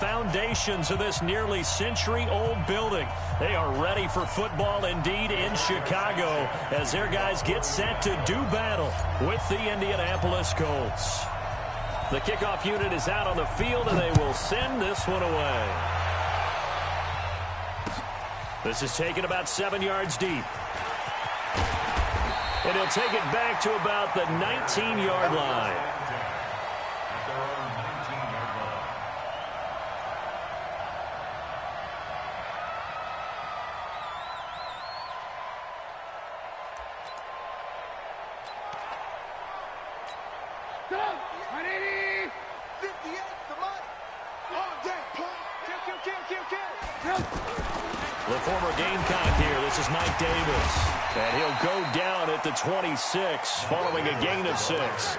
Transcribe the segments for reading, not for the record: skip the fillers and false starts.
Foundations of this nearly century-old building. They are ready for football indeed in Chicago as their guys get set to do battle with the Indianapolis Colts. The kickoff unit is out on the field, and they will send this one away. This is taken about 7 yards deep. And he'll take it back to about the 19-yard line. The former Gamecock here. This is Mike Davis. And he'll go down at the 26 following a gain of 6.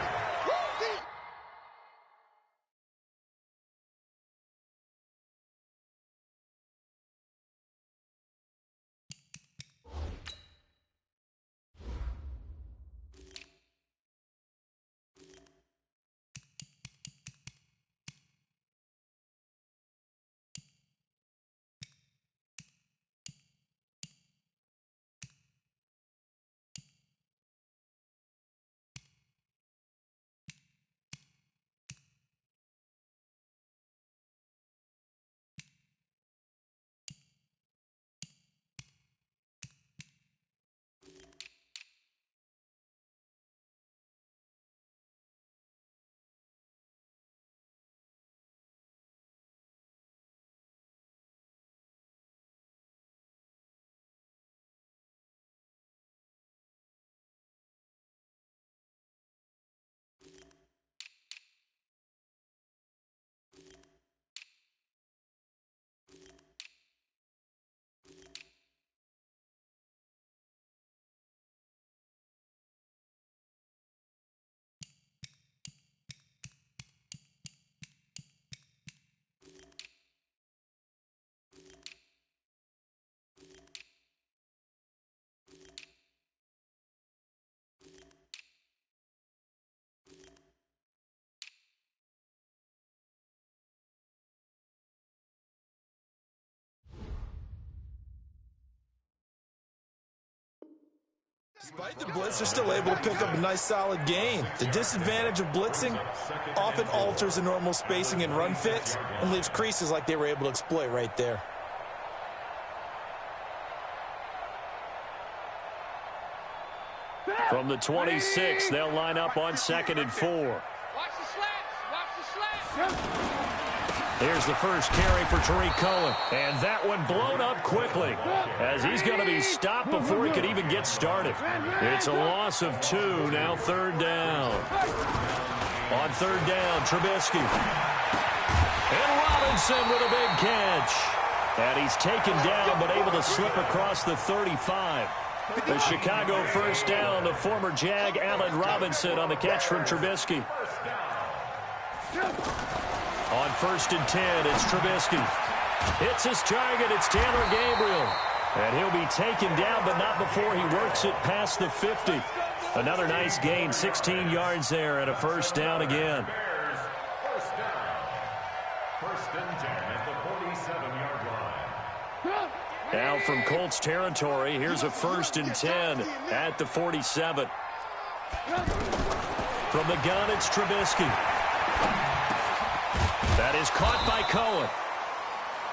Despite the blitz, they're still able to pick up a nice solid gain. The disadvantage of blitzing often alters the normal spacing and run fits and leaves creases like they were able to exploit right there. From the 26, they'll line up on 2nd and 4. Watch the slats. Watch the slats. Here's the first carry for Tariq Cohen. And that one blown up quickly as he's going to be stopped before he could even get started. It's a loss of 2, now 3rd down. On 3rd down, Trubisky. And Robinson with a big catch. And he's taken down but able to slip across the 35. The Chicago first down, the former Jag Allen Robinson on the catch from Trubisky. On 1st and 10, it's Trubisky. Hits his target, it's Taylor Gabriel. And he'll be taken down, but not before he works it past the 50. Another nice gain, 16 yards there, and a first down again. First and 10 at the 47-yard line. Now from Colts territory, here's a 1st and 10 at the 47. From the gun, it's Trubisky. That is caught by Cohen.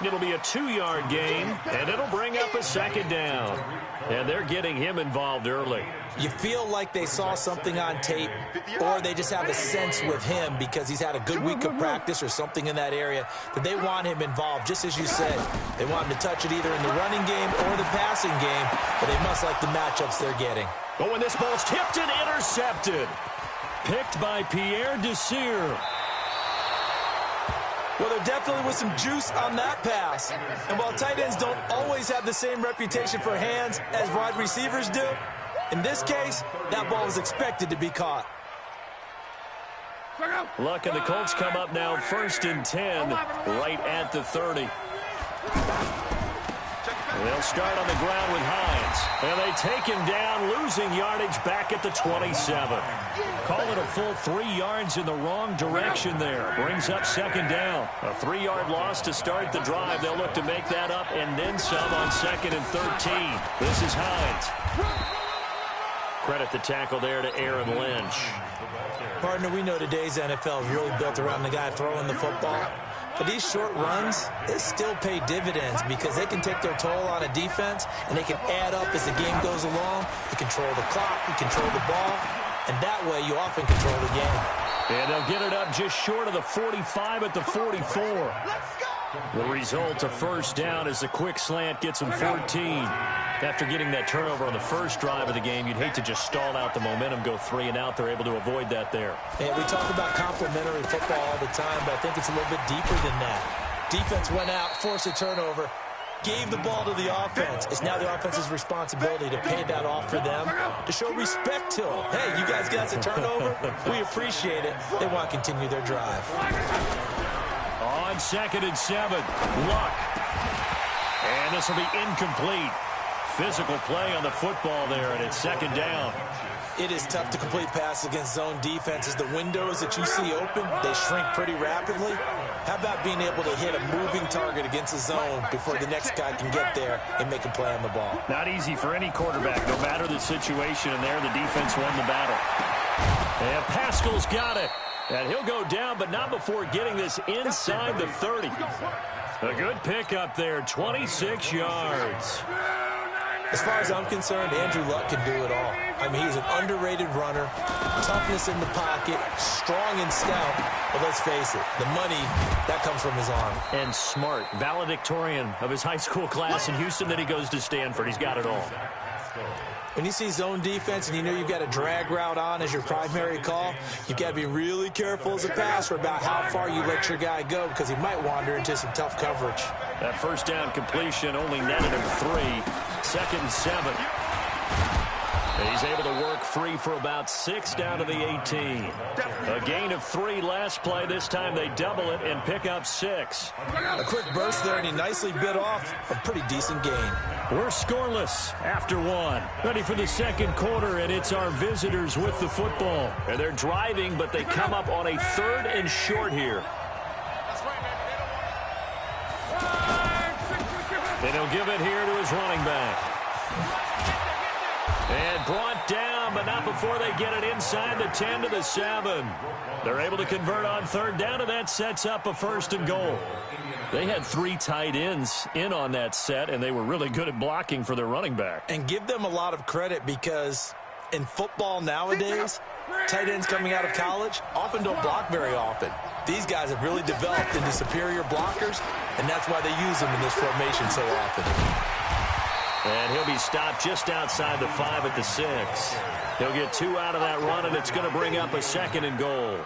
It'll be a 2-yard gain, and it'll bring up a 2nd down. And they're getting him involved early. You feel like they saw something on tape, or they just have a sense with him because he's had a good week of practice or something in that area that they want him involved, just as you said. They want him to touch it either in the running game or the passing game, but they must like the matchups they're getting. Oh, and this ball's tipped and intercepted. Picked by Pierre Desir. Well, there definitely was some juice on that pass. And while tight ends don't always have the same reputation for hands as wide receivers do, in this case, that ball was expected to be caught. Luck and the Colts come up now 1st and 10 right at the 30. They'll start on the ground with Hines. And they take him down, losing yardage back at the 27. Call it a full 3 yards in the wrong direction there. Brings up second down. A 3-yard loss to start the drive. They'll look to make that up and then some on 2nd and 13. This is Hines. Credit the tackle there to Aaron Lynch. Partner, we know today's NFL is really built around the guy throwing the football. But these short runs, they still pay dividends because they can take their toll on a defense, and they can add up as the game goes along. You control the clock, you control the ball, and that way you often control the game. And they'll get it up just short of the 45 at the 44. The result, a first down as the quick slant gets them 14. After getting that turnover on the first drive of the game, you'd hate to just stall out the momentum, go 3 and out. They're able to avoid that there. And we talk about complementary football all the time, but I think it's a little bit deeper than that. Defense went out, forced a turnover, gave the ball to the offense. It's now the offense's responsibility to pay that off for them, to show respect to them. Hey, you guys got a turnover? We appreciate it. They want to continue their drive. On 2nd and 7, Luck. And this will be incomplete. Physical play on the football there, and it's 2nd down. It is tough to complete passes against zone defenses. The windows that you see open, they shrink pretty rapidly. How about being able to hit a moving target against a zone before the next guy can get there and make a play on the ball? Not easy for any quarterback, no matter the situation, and there the defense won the battle. And Pascal's got it. And he'll go down, but not before getting this inside the 30. A good pickup there, 26 yards. As far as I'm concerned, Andrew Luck can do it all. I mean, he's an underrated runner, toughness in the pocket, strong and stout. But let's face it, the money, that comes from his arm. And smart, valedictorian of his high school class in Houston, then he goes to Stanford. He's got it all. When you see zone defense and you know you've got a drag route on as your primary call, you've got to be really careful as a passer about how far you let your guy go because he might wander into some tough coverage. That first down completion only netted him 3. 2nd and 7. He's able to work free for about 6 down to the 18. A gain of 3 last play. This time they double it and pick up 6. A quick burst there, and he nicely bit off a pretty decent gain. We're scoreless after 1. Ready for the second quarter, and it's our visitors with the football. And they're driving, but they come up on a 3rd and short here. And he'll give it here to his running back. And brought down, but not before they get it inside the 10 to the 7. They're able to convert on 3rd down, and that sets up a 1st and goal. They had 3 tight ends in on that set, and they were really good at blocking for their running back. And give them a lot of credit because in football nowadays, tight ends coming out of college often don't block very often. These guys have really developed into superior blockers, and that's why they use them in this formation so often. And he'll be stopped just outside the 5 at the 6. He'll get 2 out of that run, and it's going to bring up a 2nd and goal.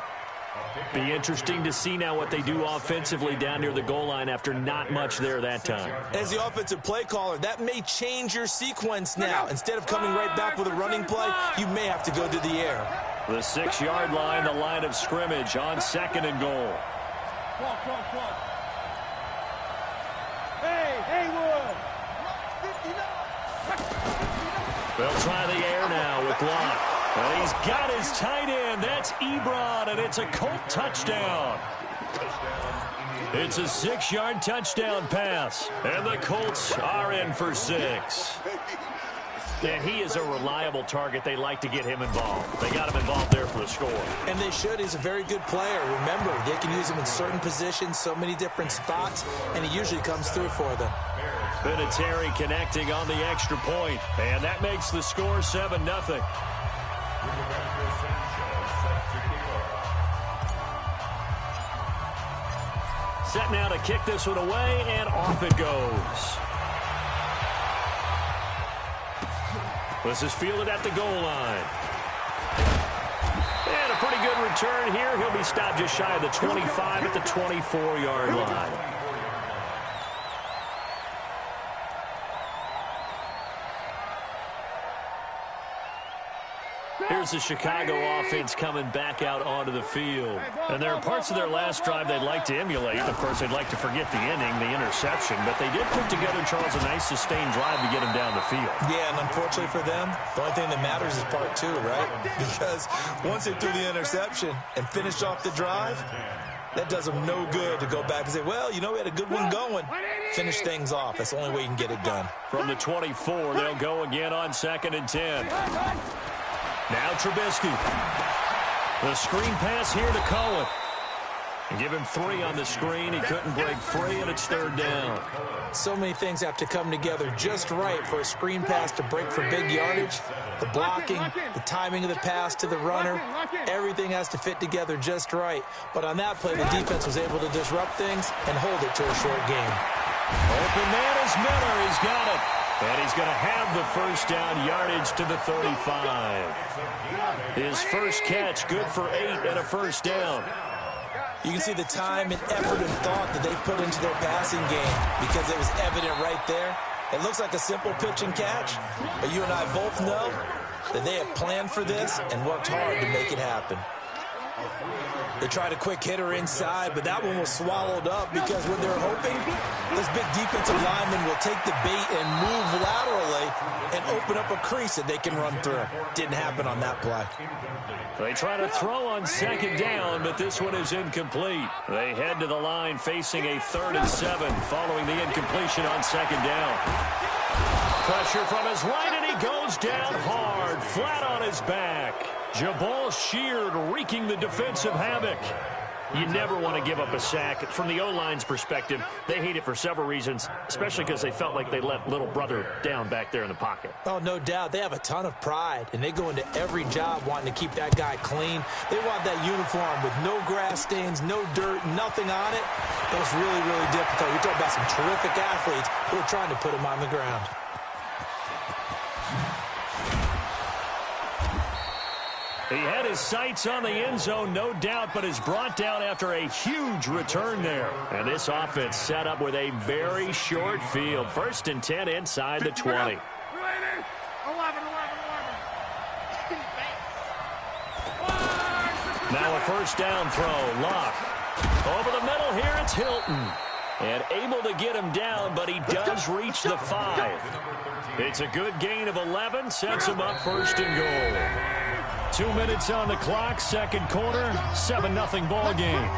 Be interesting to see now what they do offensively down near the goal line after not much there that time. As the offensive play caller, that may change your sequence now. Instead of coming right back with a running play, you may have to go to the air. The 6-yard line, the line of scrimmage on 2nd and goal. They'll try the air now with Luck. And he's got his tight end. That's Ebron, and it's a Colt touchdown. It's a 6-yard touchdown pass, and the Colts are in for 6. And he is a reliable target. They like to get him involved. They got him involved there for the score. And they should. He's a very good player. Remember, they can use him in certain positions, so many different spots, and he usually comes through for them. Vinatieri connecting on the extra point, and that makes the score 7-0. Set now to kick this one away, and off it goes. This is fielded at the goal line. And a pretty good return here. He'll be stopped just shy of the 25 at the 24-yard line. here's the Chicago offense coming back out onto the field. And there are parts of their last drive they'd like to emulate. Of course, they'd like to forget the inning, the interception. But they did put together, Charles, a nice sustained drive to get him down the field. Yeah, and unfortunately for them, the only thing that matters is part two, right? Because once they threw the interception and finished off the drive, that does them no good to go back and say, well, you know, we had a good one going. Finish things off. That's the only way you can get it done. From the 24, they'll go again on 2nd and 10. Now Trubisky. The screen pass here to Cohen. Give him 3 on the screen. He couldn't break free, and it's 3rd down. So many things have to come together just right for a screen pass to break for big yardage. The blocking, the timing of the pass to the runner, everything has to fit together just right. But on that play, the defense was able to disrupt things and hold it to a short game. Open man is Miller. He's got it. And he's going to have the first down, yardage to the 35. His first catch, good for 8 and a first down. You can see the time and effort and thought that they put into their passing game because it was evident right there. It looks like a simple pitch and catch, but you and I both know that they have planned for this and worked hard to make it happen. They tried a quick hitter inside, but that one was swallowed up because what they're hoping, this big defensive lineman will take the bait and move laterally and open up a crease that they can run through. Didn't happen on that play. They try to throw on 2nd down, but this one is incomplete. They head to the line facing a 3rd and 7 following the incompletion on 2nd down. Pressure from his right, and he goes down hard, flat on his back. Jabal Sheard wreaking the defensive havoc. You never want to give up a sack. From the O-line's perspective, they hate it for several reasons, especially because they felt like they let little brother down back there in the pocket. Oh, no doubt. They have a ton of pride, and they go into every job wanting to keep that guy clean. They want that uniform with no grass stains, no dirt, nothing on it. That was really, really difficult. You're talking about some terrific athletes who are trying to put him on the ground. He had his sights on the end zone, no doubt, but is brought down after a huge return there. And this offense set up with a very short field. 1st and 10 inside the 20. Now a first down throw. Lock. Over the middle here, it's Hilton. And able to get him down, but he does reach the 5. It's a good gain of 11, sets him up 1st and goal. 2 minutes on the clock, 2nd quarter, 7-0 ball game.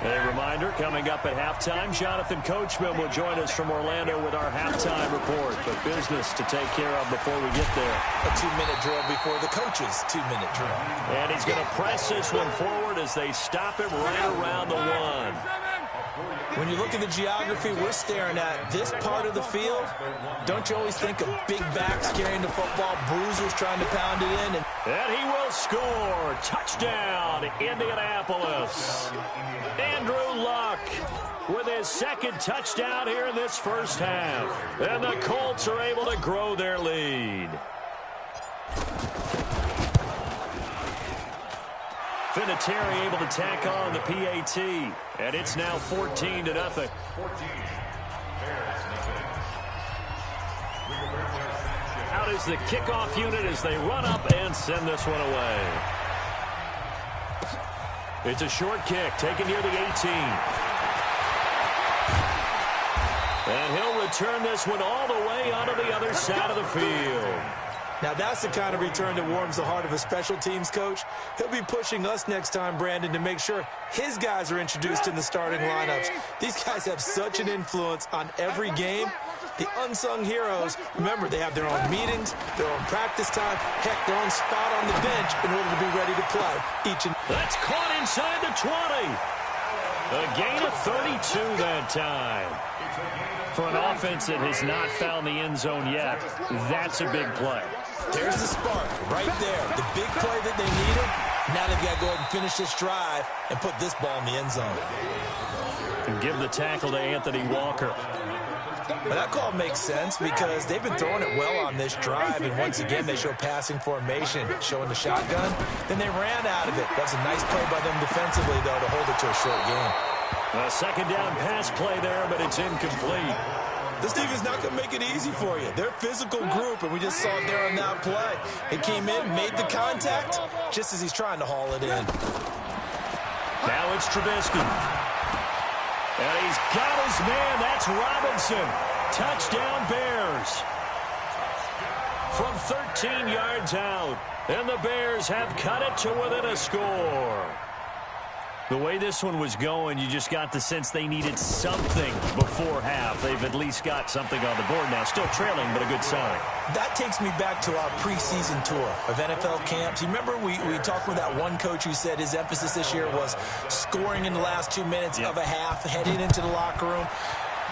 A reminder, coming up at halftime, Jonathan Coachman will join us from Orlando with our halftime report. But business to take care of before we get there. A 2-minute drill before the coach's 2-minute drill. And he's going to press this one forward as they stop him right around the 1. When you look at the geography we're staring at, this part of the field, don't you always think of big backs carrying the football, bruisers trying to pound it in? And he will score. Touchdown, Indianapolis. Andrew Luck with his 2nd touchdown here in this first half. And the Colts are able to grow their lead. Vinatieri able to tack on the PAT, and it's now 14-0. Out is the kickoff unit as they run up and send this one away. It's a short kick taken near the 18. And he'll return this one all the way onto the other side of the field. Now, that's the kind of return that warms the heart of a special teams coach. He'll be pushing us next time, Brandon, to make sure his guys are introduced in the starting lineups. These guys have such an influence on every game. The unsung heroes, remember, they have their own meetings, their own practice time, heck, their own spot on the bench in order to be ready to play. That's caught inside the 20. A gain of 32 that time. For an offense that has not found the end zone yet, that's a big play. There's the spark right there. The big play that they needed. Now they've got to go ahead and finish this drive and put this ball in the end zone. And give the tackle to Anthony Walker. But that call makes sense because they've been throwing it well on this drive, and once again they show passing formation, showing the shotgun. Then they ran out of it. That's a nice play by them defensively, though, to hold it to a short game. A second down pass play there, but it's incomplete. This defense is not going to make it easy for you. They're a physical group, and we just saw it there on that play. It came in, made the contact, just as he's trying to haul it in. Now it's Trubisky. And he's got his man. That's Robinson. Touchdown Bears. From 13 yards out. And the Bears have cut it to within a score. The way this one was going, you just got the sense they needed something before half. They've at least got something on the board now. Still trailing, but a good sign. That takes me back to our preseason tour of NFL camps. You remember we talked with that one coach who said his emphasis this year was scoring in the last 2 minutes of a half, heading into the locker room.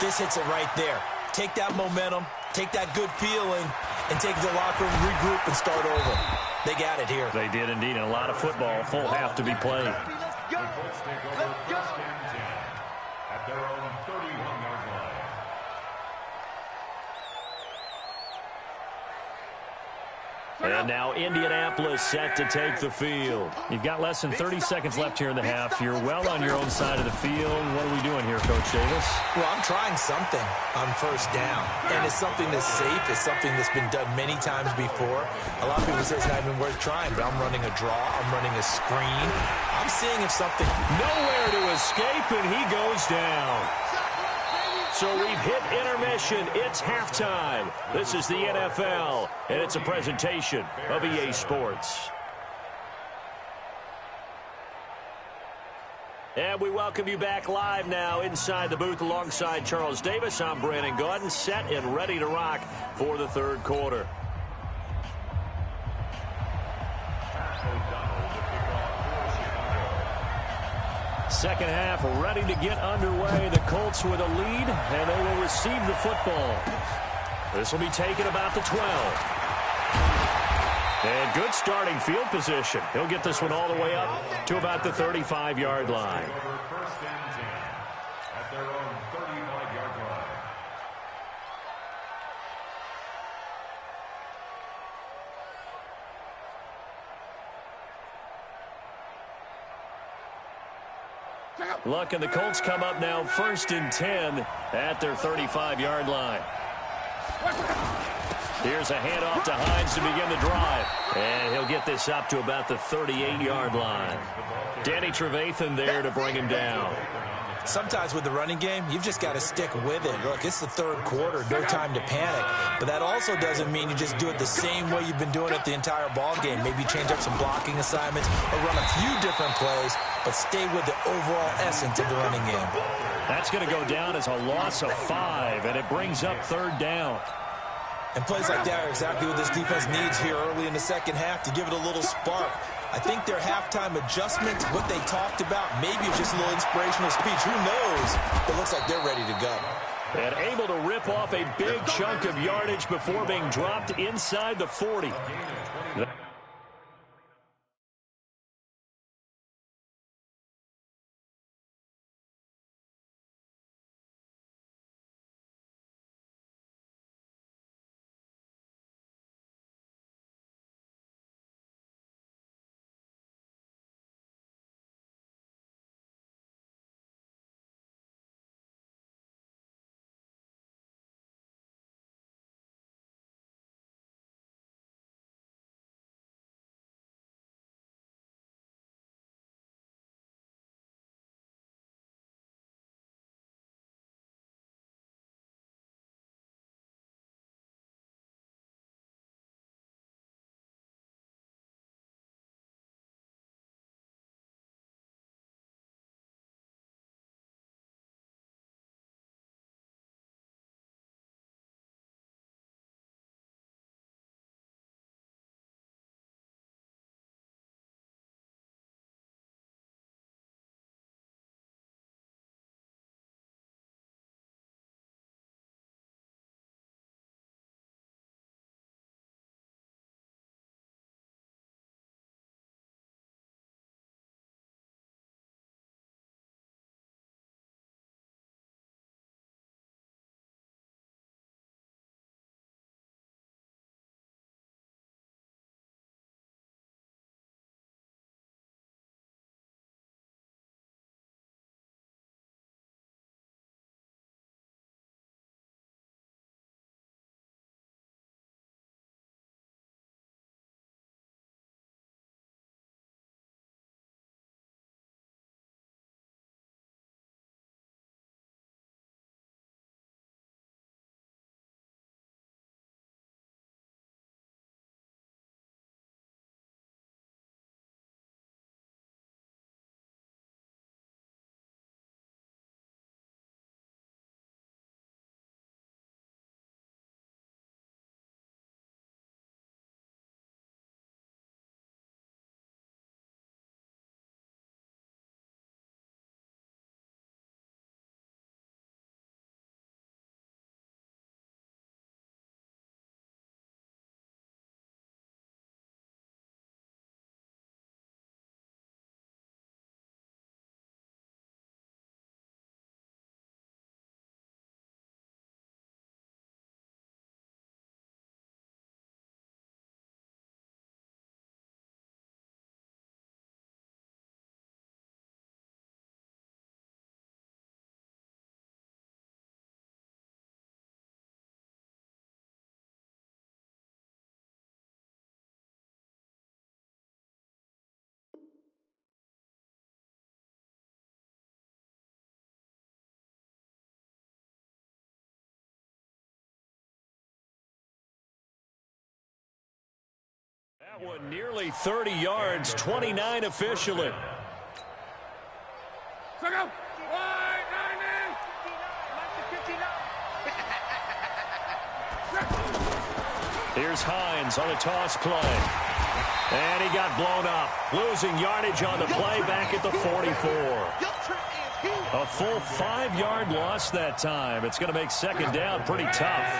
This hits it right there. Take that momentum, take that good feeling, and take it to the locker room, regroup, and start over. They got it here. They did indeed, and a lot of football, full half to be played. The Colts take over first and 10 at their own 31-yard line. And now Indianapolis set to take the field. You've got less than 30 seconds left here in the half. You're well on your own side of the field. What are we doing here, Coach Davis? Well, I'm trying something on first down. And it's something that's safe. It's something that's been done many times before. A lot of people say it's not even worth trying, but I'm running a draw. I'm running a screen. I'm seeing if something... Nowhere to escape, and he goes down. So we've hit intermission. It's halftime. This is the NFL, and it's a presentation of EA Sports. And we welcome you back live now inside the booth alongside Charles Davis. I'm Brandon Gaudin, set and ready to rock for the third quarter. Second half ready to get underway. The Colts with a lead, and they will receive the football. This will be taken about the 12. And good starting field position. He'll get this one all the way up to about the 35-yard line. First and 10 at their own 35-yard line. Look, and the Colts come up now first and 10 at their 35-yard line. Here's a handoff to Hines to begin the drive. And he'll get this up to about the 38-yard line. Danny Trevathan there to bring him down. Sometimes with the running game, you've just got to stick with it. Look, it's the third quarter, no time to panic. But that also doesn't mean you just do it the same way you've been doing it the entire ball game. Maybe change up some blocking assignments or run a few different plays, but stay with the overall essence of the running game. That's going to go down as a loss of 5, and it brings up third down. And plays like that are exactly what this defense needs here early in the second half to give it a little spark. I think their halftime adjustments, what they talked about, maybe it's just a little inspirational speech. Who knows? It looks like they're ready to go. And able to rip off a big chunk of yardage before being dropped inside the 40. That one nearly 30 yards, 29 officially. Here's Hines on a toss play. And he got blown up. Losing yardage on the play back at the 44. A full 5-yard loss that time. It's going to make second down pretty tough.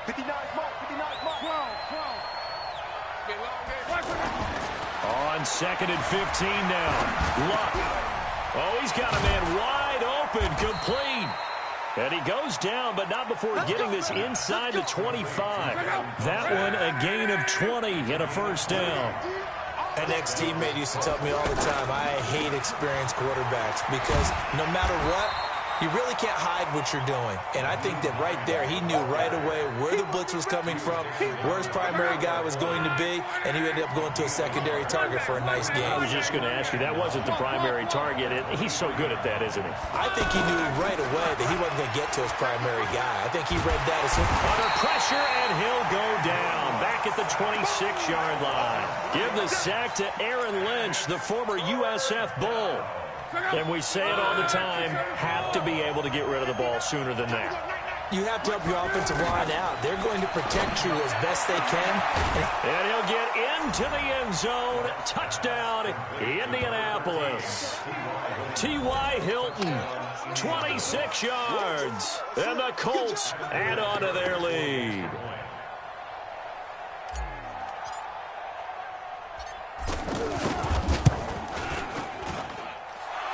59 mark, 59 mark. On second and 15 now. Luck. Oh, he's got a man wide open, complete. And he goes down, but not before getting this inside the 25. That one a gain of 20 and a first down. An ex-teammate used to tell me all the time, I hate experienced quarterbacks because no matter what, you really can't hide what you're doing. And I think that right there, he knew right away where the blitz was coming from, where his primary guy was going to be, and he ended up going to a secondary target for a nice game. I was just going to ask you, that wasn't the primary target. He's so good at that, isn't he? I think he knew right away that he wasn't going to get to his primary guy. I think he read that as soon. Under pressure, and he'll go down. Back at the 26-yard line. Give the sack to Aaron Lynch, the former USF Bull. And we say it all the time, have to be able to get rid of the ball sooner than that. You have to help your offensive line out. They're going to protect you as best they can. And he'll get into the end zone. Touchdown, Indianapolis. T.Y. Hilton, 26 yards. And the Colts add on to their lead.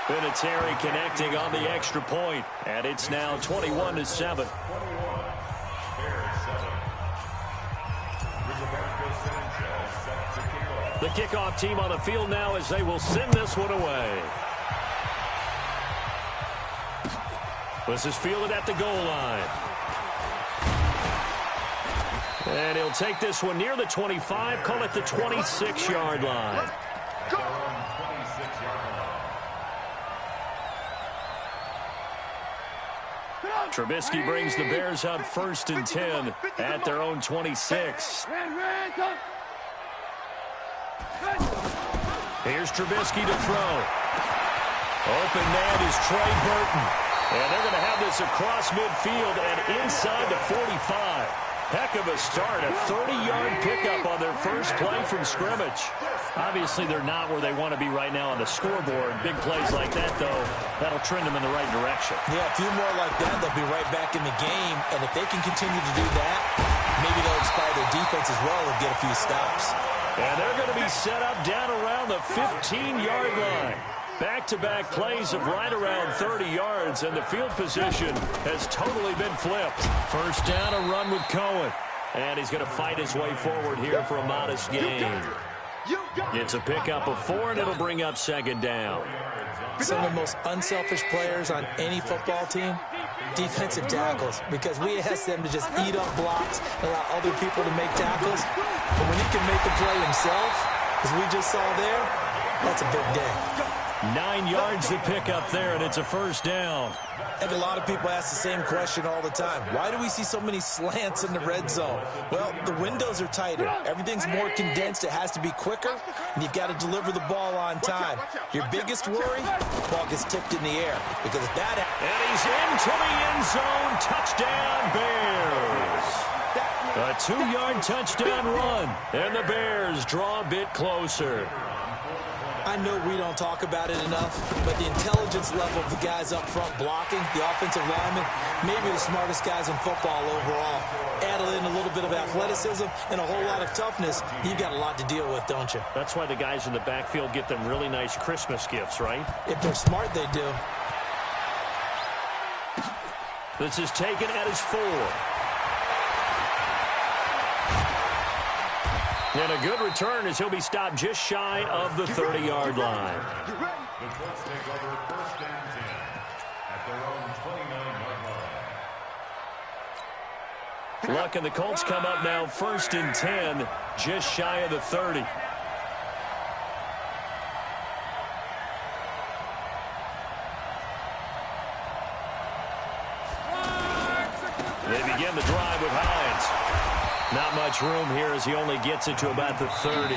Vinatieri connecting on the extra point, and it's now 21-7. The kickoff team on the field now as they will send this one away. This is fielded at the goal line. And he'll take this one near the 25, call it the 26-yard line. Trubisky brings the Bears up 1st and 10 at their own 26. Here's Trubisky to throw. Open man is Trey Burton. And they're going to have this across midfield and inside the 45. Heck of a start, a 30-yard pickup on their first play from scrimmage. Obviously, they're not where they want to be right now on the scoreboard. Big plays like that, though, that'll trend them in the right direction. Yeah, a few more like that, they'll be right back in the game. And if they can continue to do that, maybe they'll inspire their defense as well and get a few stops. And they're going to be set up down around the 15-yard line. Back-to-back plays of right around 30 yards, and the field position has totally been flipped. First down, a run with Cohen. And he's going to fight his way forward here for a modest gain. It's a pickup of 4, and it'll bring up second down. Some of the most unselfish players on any football team, defensive tackles, because we ask them to just eat up blocks and allow other people to make tackles. But when he can make a play himself, as we just saw there, that's a big day. 9 yards to pick up there, and it's a first down. And a lot of people ask the same question all the time. Why do we see so many slants in the red zone? Well, the windows are tighter. Everything's more condensed. It has to be quicker, and you've got to deliver the ball on time. Your biggest worry, the ball gets tipped in the air. Because if that... And he's into the end zone. Touchdown, Bears. A 2-yard touchdown run, and the Bears draw a bit closer. I know we don't talk about it enough, but the intelligence level of the guys up front blocking, the offensive linemen, maybe the smartest guys in football overall. Add in a little bit of athleticism and a whole lot of toughness, you've got a lot to deal with, don't you? That's why the guys in the backfield get them really nice Christmas gifts, right? If they're smart, they do. This is taken at his 4. And a good return as he'll be stopped just shy of the 30-yard line. The Colts take over 1st and 10 at their own 29-yard line. Luck and the Colts come up now 1st and 10, just shy of the 30. They begin the drive with Hines. Not much room here as he only gets it to about the 30.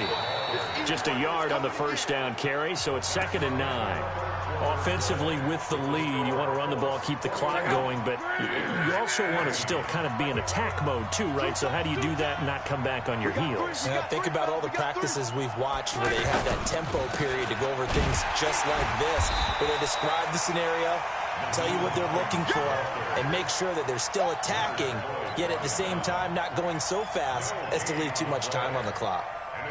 Just a yard on the first down carry, so it's 2nd and 9. Offensively with the lead, you want to run the ball, keep the clock going, but you also want to still kind of be in attack mode too, right? So how do you do that and not come back on your heels? Yeah, think about all the practices we've watched where they have that tempo period to go over things just like this, where they describe the scenario, tell you what they're looking for, and make sure that they're still attacking, yet at the same time not going so fast as to leave too much time on the clock.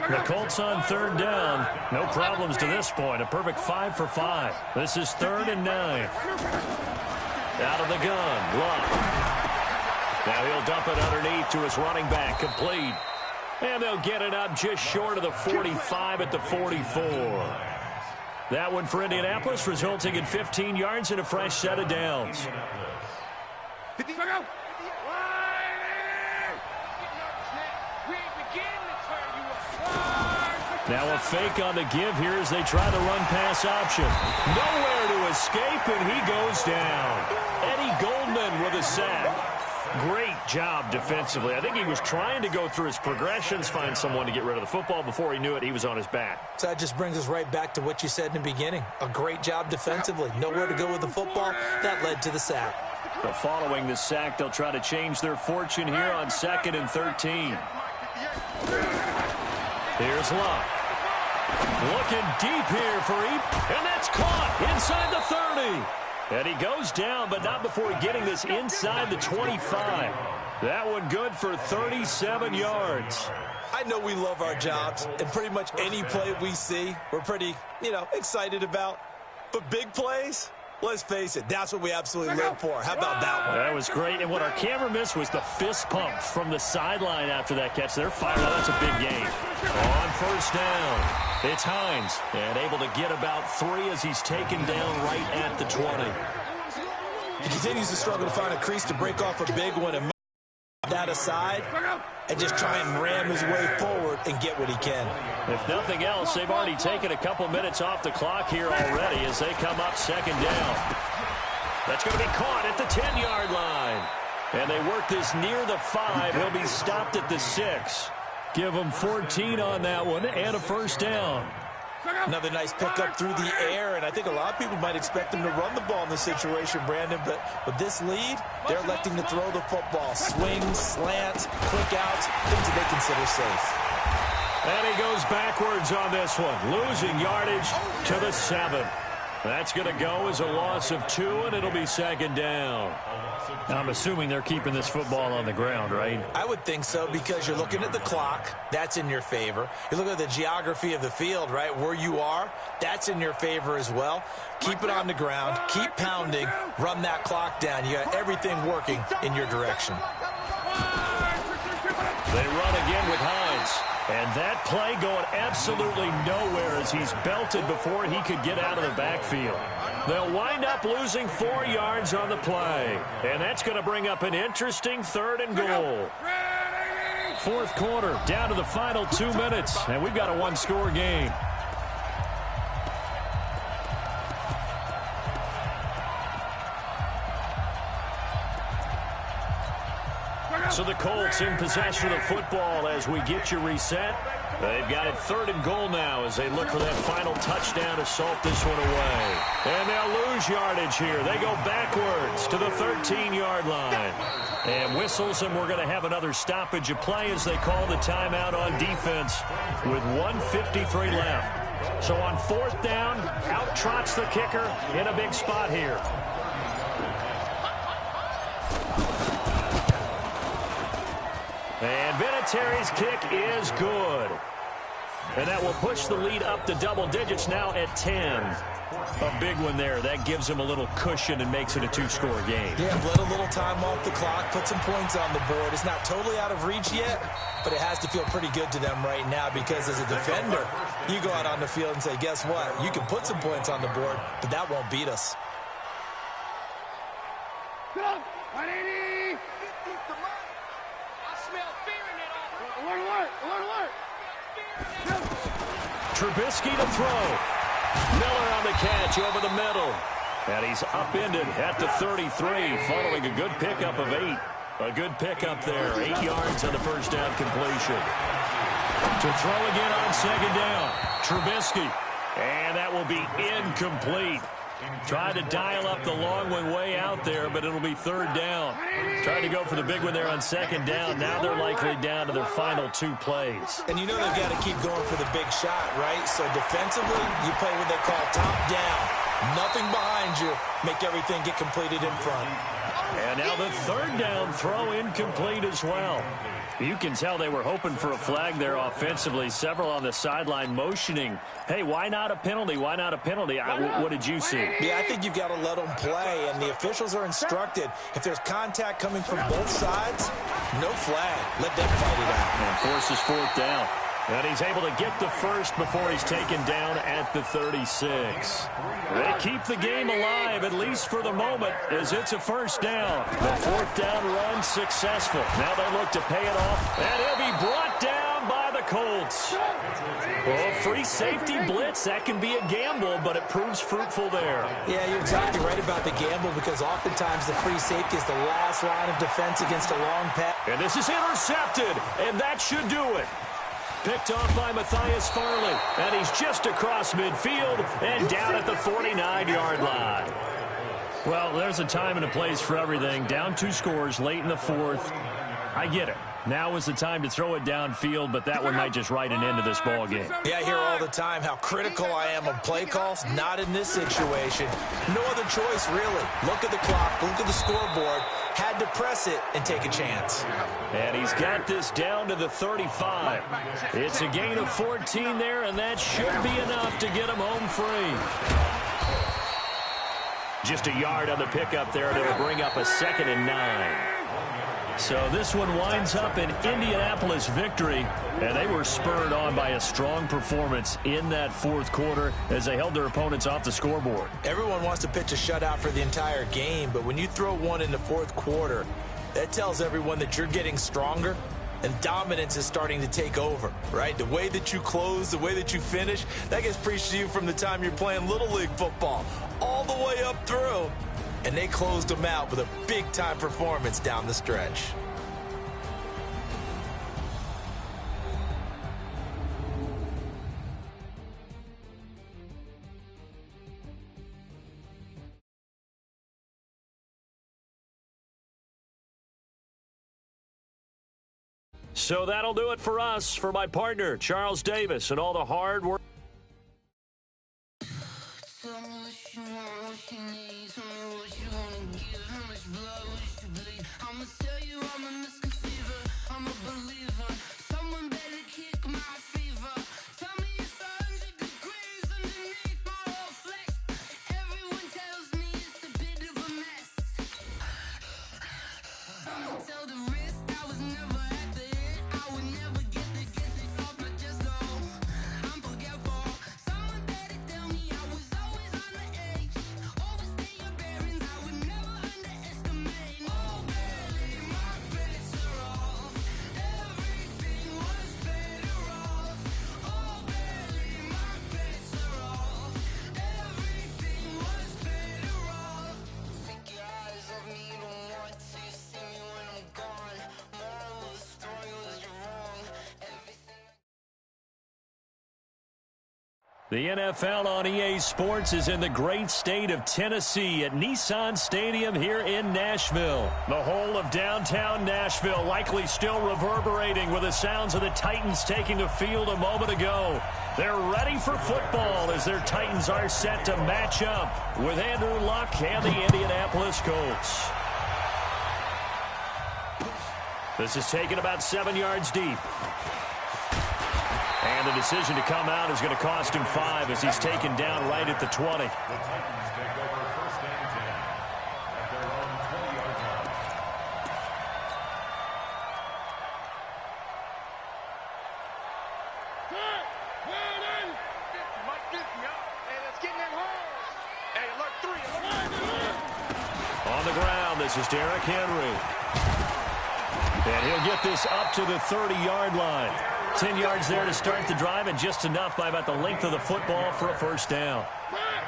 The Colts on 3rd down. No problems to this point. A perfect 5 for 5. This is 3rd and 9. Out of the gun. Love. Now he'll dump it underneath to his running back. Complete. And they'll get it up just short of the 45 at the 44. That one for Indianapolis, resulting in 15 yards and a fresh set of downs. Now a fake on the give here as they try the run-pass option. Nowhere to escape, and he goes down. Eddie Goldman with a sack. Great job defensively. I think he was trying to go through his progressions, find someone to get rid of the football. Before he knew it, he was on his back. So that just brings us right back to what you said in the beginning. A great job defensively. Nowhere to go with the football. That led to the sack. But following the sack, they'll try to change their fortune here on 2nd and 13. Here's Locke. Looking deep here for Eep, and that's caught inside the 30. And he goes down, but not before getting this inside the 25. That one good for 37 yards. I know we love our jobs, and pretty much any play we see, we're pretty, excited about. But big plays, let's face it, that's what we absolutely live for. How about that one? That was great, and what our camera missed was the fist pump from the sideline after that catch. They're fired up. That's a big gain. On 1st down. It's Hines, and able to get about 3 as he's taken down right at the 20. He continues to struggle to find a crease to break off a big one and move that aside and just try and ram his way forward and get what he can. If nothing else, they've already taken a couple minutes off the clock here already as they come up 2nd down. That's going to be caught at the 10-yard line. And they work this near the 5. He'll be stopped at the 6. Give him 14 on that one and a 1st down. Another nice pickup through the air, and I think a lot of people might expect him to run the ball in this situation, Brandon, but with this lead, they're electing to throw the football. Swings, slants, quick outs, things that they consider safe. And he goes backwards on this one, losing yardage to the 7. That's going to go as a loss of 2, and it'll be 2nd down. Now, I'm assuming they're keeping this football on the ground, right? I would think so, because you're looking at the clock. That's in your favor. You look at the geography of the field, right? Where you are, that's in your favor as well. Keep it on the ground. Keep pounding. Run that clock down. You got everything working in your direction. They run again with Hines. And that play going absolutely nowhere as he's belted before he could get out of the backfield. They'll wind up losing 4 yards on the play. And that's going to bring up an interesting 3rd and goal. 4th quarter, down to the final 2 minutes. And we've got a 1-score game. So the Colts in possession of the football as we get you reset. They've got it 3rd and goal now as they look for that final touchdown to salt this one away. And they'll lose yardage here. They go backwards to the 13-yard line. And whistles, and we're going to have another stoppage of play as they call the timeout on defense with 1:53 left. So on 4th down, out trots the kicker in a big spot here. And Vinatieri's kick is good. And that will push the lead up to double digits now at 10. A big one there. That gives him a little cushion and makes it a 2-score game. Yeah, let a little time off the clock, put some points on the board. It's not totally out of reach yet, but it has to feel pretty good to them right now because as a defender, you go out on the field and say, guess what? You can put some points on the board, but that won't beat us. Go! 180! I smell fear in that offense. Alert! Trubisky to throw. Miller on the catch over the middle. And he's upended at the 33 following a good pickup of 8. A good pickup there. 8 yards on the first down completion. To throw again on second down. Trubisky. And that will be incomplete. Tried to dial up the long one way out there, but it'll be third down. Tried to go for the big one there on second down. Now they're likely down to their final 2 plays. And you know they've got to keep going for the big shot, right? So defensively, you play what they call top down. Nothing behind you. Make everything get completed in front. And now the third down throw incomplete as well. You can tell they were hoping for a flag there offensively. Several on the sideline motioning, hey, why not a penalty? Why not a penalty? What did you see? Yeah, I think you've got to let them play, and the officials are instructed, if there's contact coming from both sides, no flag. Let them fight it out. And forces fourth down. And he's able to get the first before he's taken down at the 36. They keep the game alive, at least for the moment, as it's a first down. The fourth down run successful. Now they look to pay it off, and he'll be brought down by the Colts. Well, free safety blitz, that can be a gamble, but it proves fruitful there. Yeah, you're exactly right about the gamble, because oftentimes the free safety is the last line of defense against a long pass. And this is intercepted, and that should do it. Picked off by Matthias Farley, and he's just across midfield and down at the 49-yard line. Well, there's a time and a place for everything. Down 2 scores late in the fourth. I get it. Now is the time to throw it downfield, but that one might just write an end to this ball game. Yeah, I hear all the time how critical I am of play calls. Not in this situation. No other choice, really. Look at the clock. Look at the scoreboard. Had to press it and take a chance. And he's got this down to the 35. It's a gain of 14 there, and that should be enough to get him home free. Just a yard on the pickup there, and it'll bring up a 2nd and 9. So this one winds up an Indianapolis victory, and they were spurred on by a strong performance in that fourth quarter as they held their opponents off the scoreboard. Everyone wants to pitch a shutout for the entire game, but when you throw one in the fourth quarter, that tells everyone that you're getting stronger and dominance is starting to take over, right? The way that you close, the way that you finish, that gets preached to you from the time you're playing Little League football all the way up through. And they closed them out with a big-time performance down the stretch. So that'll do it for us, for my partner, Charles Davis, and all the hard work. The NFL on EA Sports is in the great state of Tennessee at Nissan Stadium here in Nashville. The whole of downtown Nashville likely still reverberating with the sounds of the Titans taking the field a moment ago. They're ready for football as their Titans are set to match up with Andrew Luck and the Indianapolis Colts. This is taken about 7 yards deep. And the decision to come out is going to cost him 5 as he's taken down right at the 20. The Titans take over 1st and 10 at their own 20-yard line. Hey, let's get in that hole. Hey, alert 3. On the ground, this is Derrick Henry. And he'll get this up to the 30-yard line. 10 yards there to start the drive, and just enough by about the length of the football for a first down.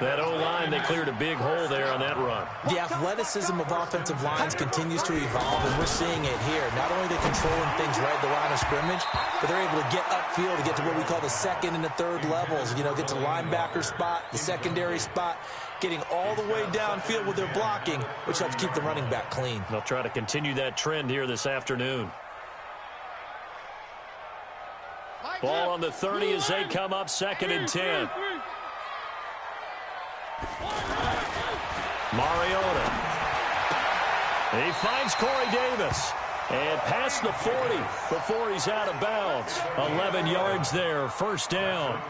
That O-line, they cleared a big hole there on that run. The athleticism of offensive lines continues to evolve, and we're seeing it here. Not only are they controlling things right at the line of scrimmage, but they're able to get upfield to get to what we call the second and the third levels. You know, get to the linebacker spot, the secondary spot, getting all the way downfield with their blocking, which helps keep the running back clean. They'll try to continue that trend here this afternoon. Ball on the 30 as they come up 2nd and 10. Mariota. He finds Corey Davis. And past the 40 before he's out of bounds. 11 yards there, 1st down.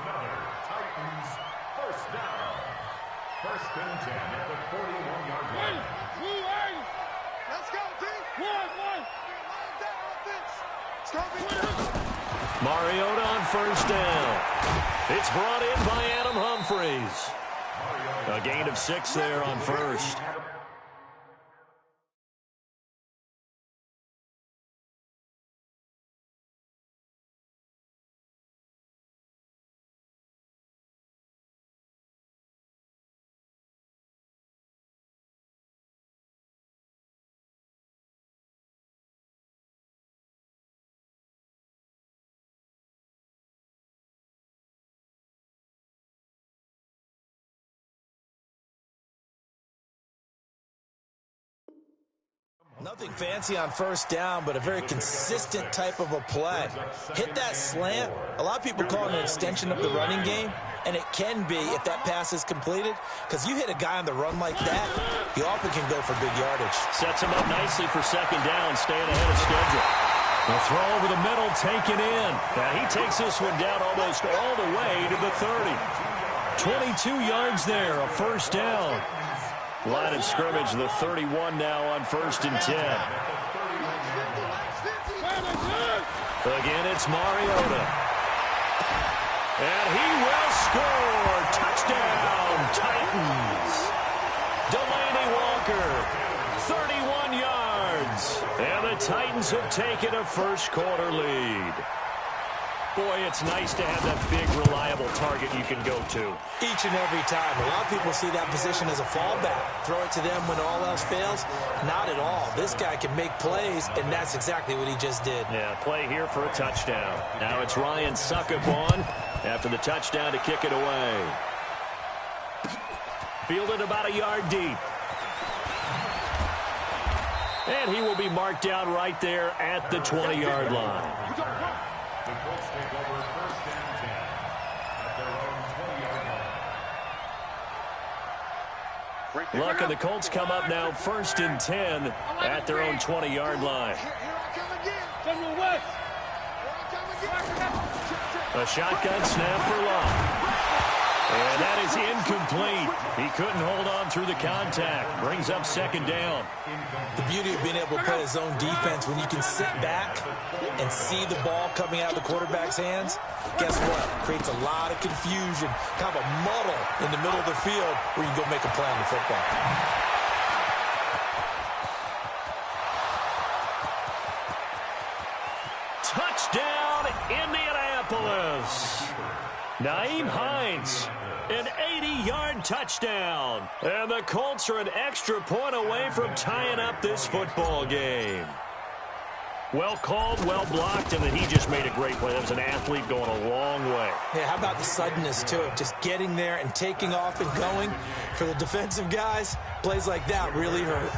Titans, 1st down. 1st and 10 at the 41-yard line. Let's go, D. One. It's gonna be Mariota on 1st down. It's brought in by Adam Humphries. A gain of 6 there on 1st. Nothing fancy on 1st down, but a very consistent type of a play. Hit that slant. A lot of people call it an extension of the running game, and it can be if that pass is completed, because you hit a guy on the run like that, you often can go for big yardage. Sets him up nicely for 2nd down, staying ahead of schedule. The throw over the middle, taken in. Now he takes this one down almost all the way to the 30. 22 yards there, a 1st down. Line of scrimmage, the 31 now on 1st and 10. Again, it's Mariota. And he will score. Touchdown, Titans. Delaney Walker, 31 yards. And the Titans have taken a 1st quarter lead. Boy, it's nice to have that big, reliable target you can go to. Each and every time. A lot of people see that position as a fallback. Throw it to them when all else fails. Not at all. This guy can make plays, and that's exactly what he just did. Yeah, play here for a touchdown. Now it's Ryan Succop on after the touchdown to kick it away. Fielded about a yard deep. And he will be marked down right there at the 20-yard line. The Colts take over 1st and 10 at their own 20-yard line. Look, and the Colts come up now 1st and 10 at their own 20-yard line. A shotgun snap for Love. And that is incomplete. He couldn't hold on through the contact. Brings up 2nd down. The beauty of being able to play his own defense, when you can sit back and see the ball coming out of the quarterback's hands, guess what? Creates a lot of confusion, kind of a muddle in the middle of the field where you can go make a play on the football. Touchdown, Indianapolis. Nyheim Hines, an 80-yard touchdown. And the Colts are an extra point away from tying up this football game. Well called, well blocked, and then he just made a great play. That was an athlete going a long way. Yeah, how about the suddenness, too, of just getting there and taking off and going? For the defensive guys, plays like that really hurt.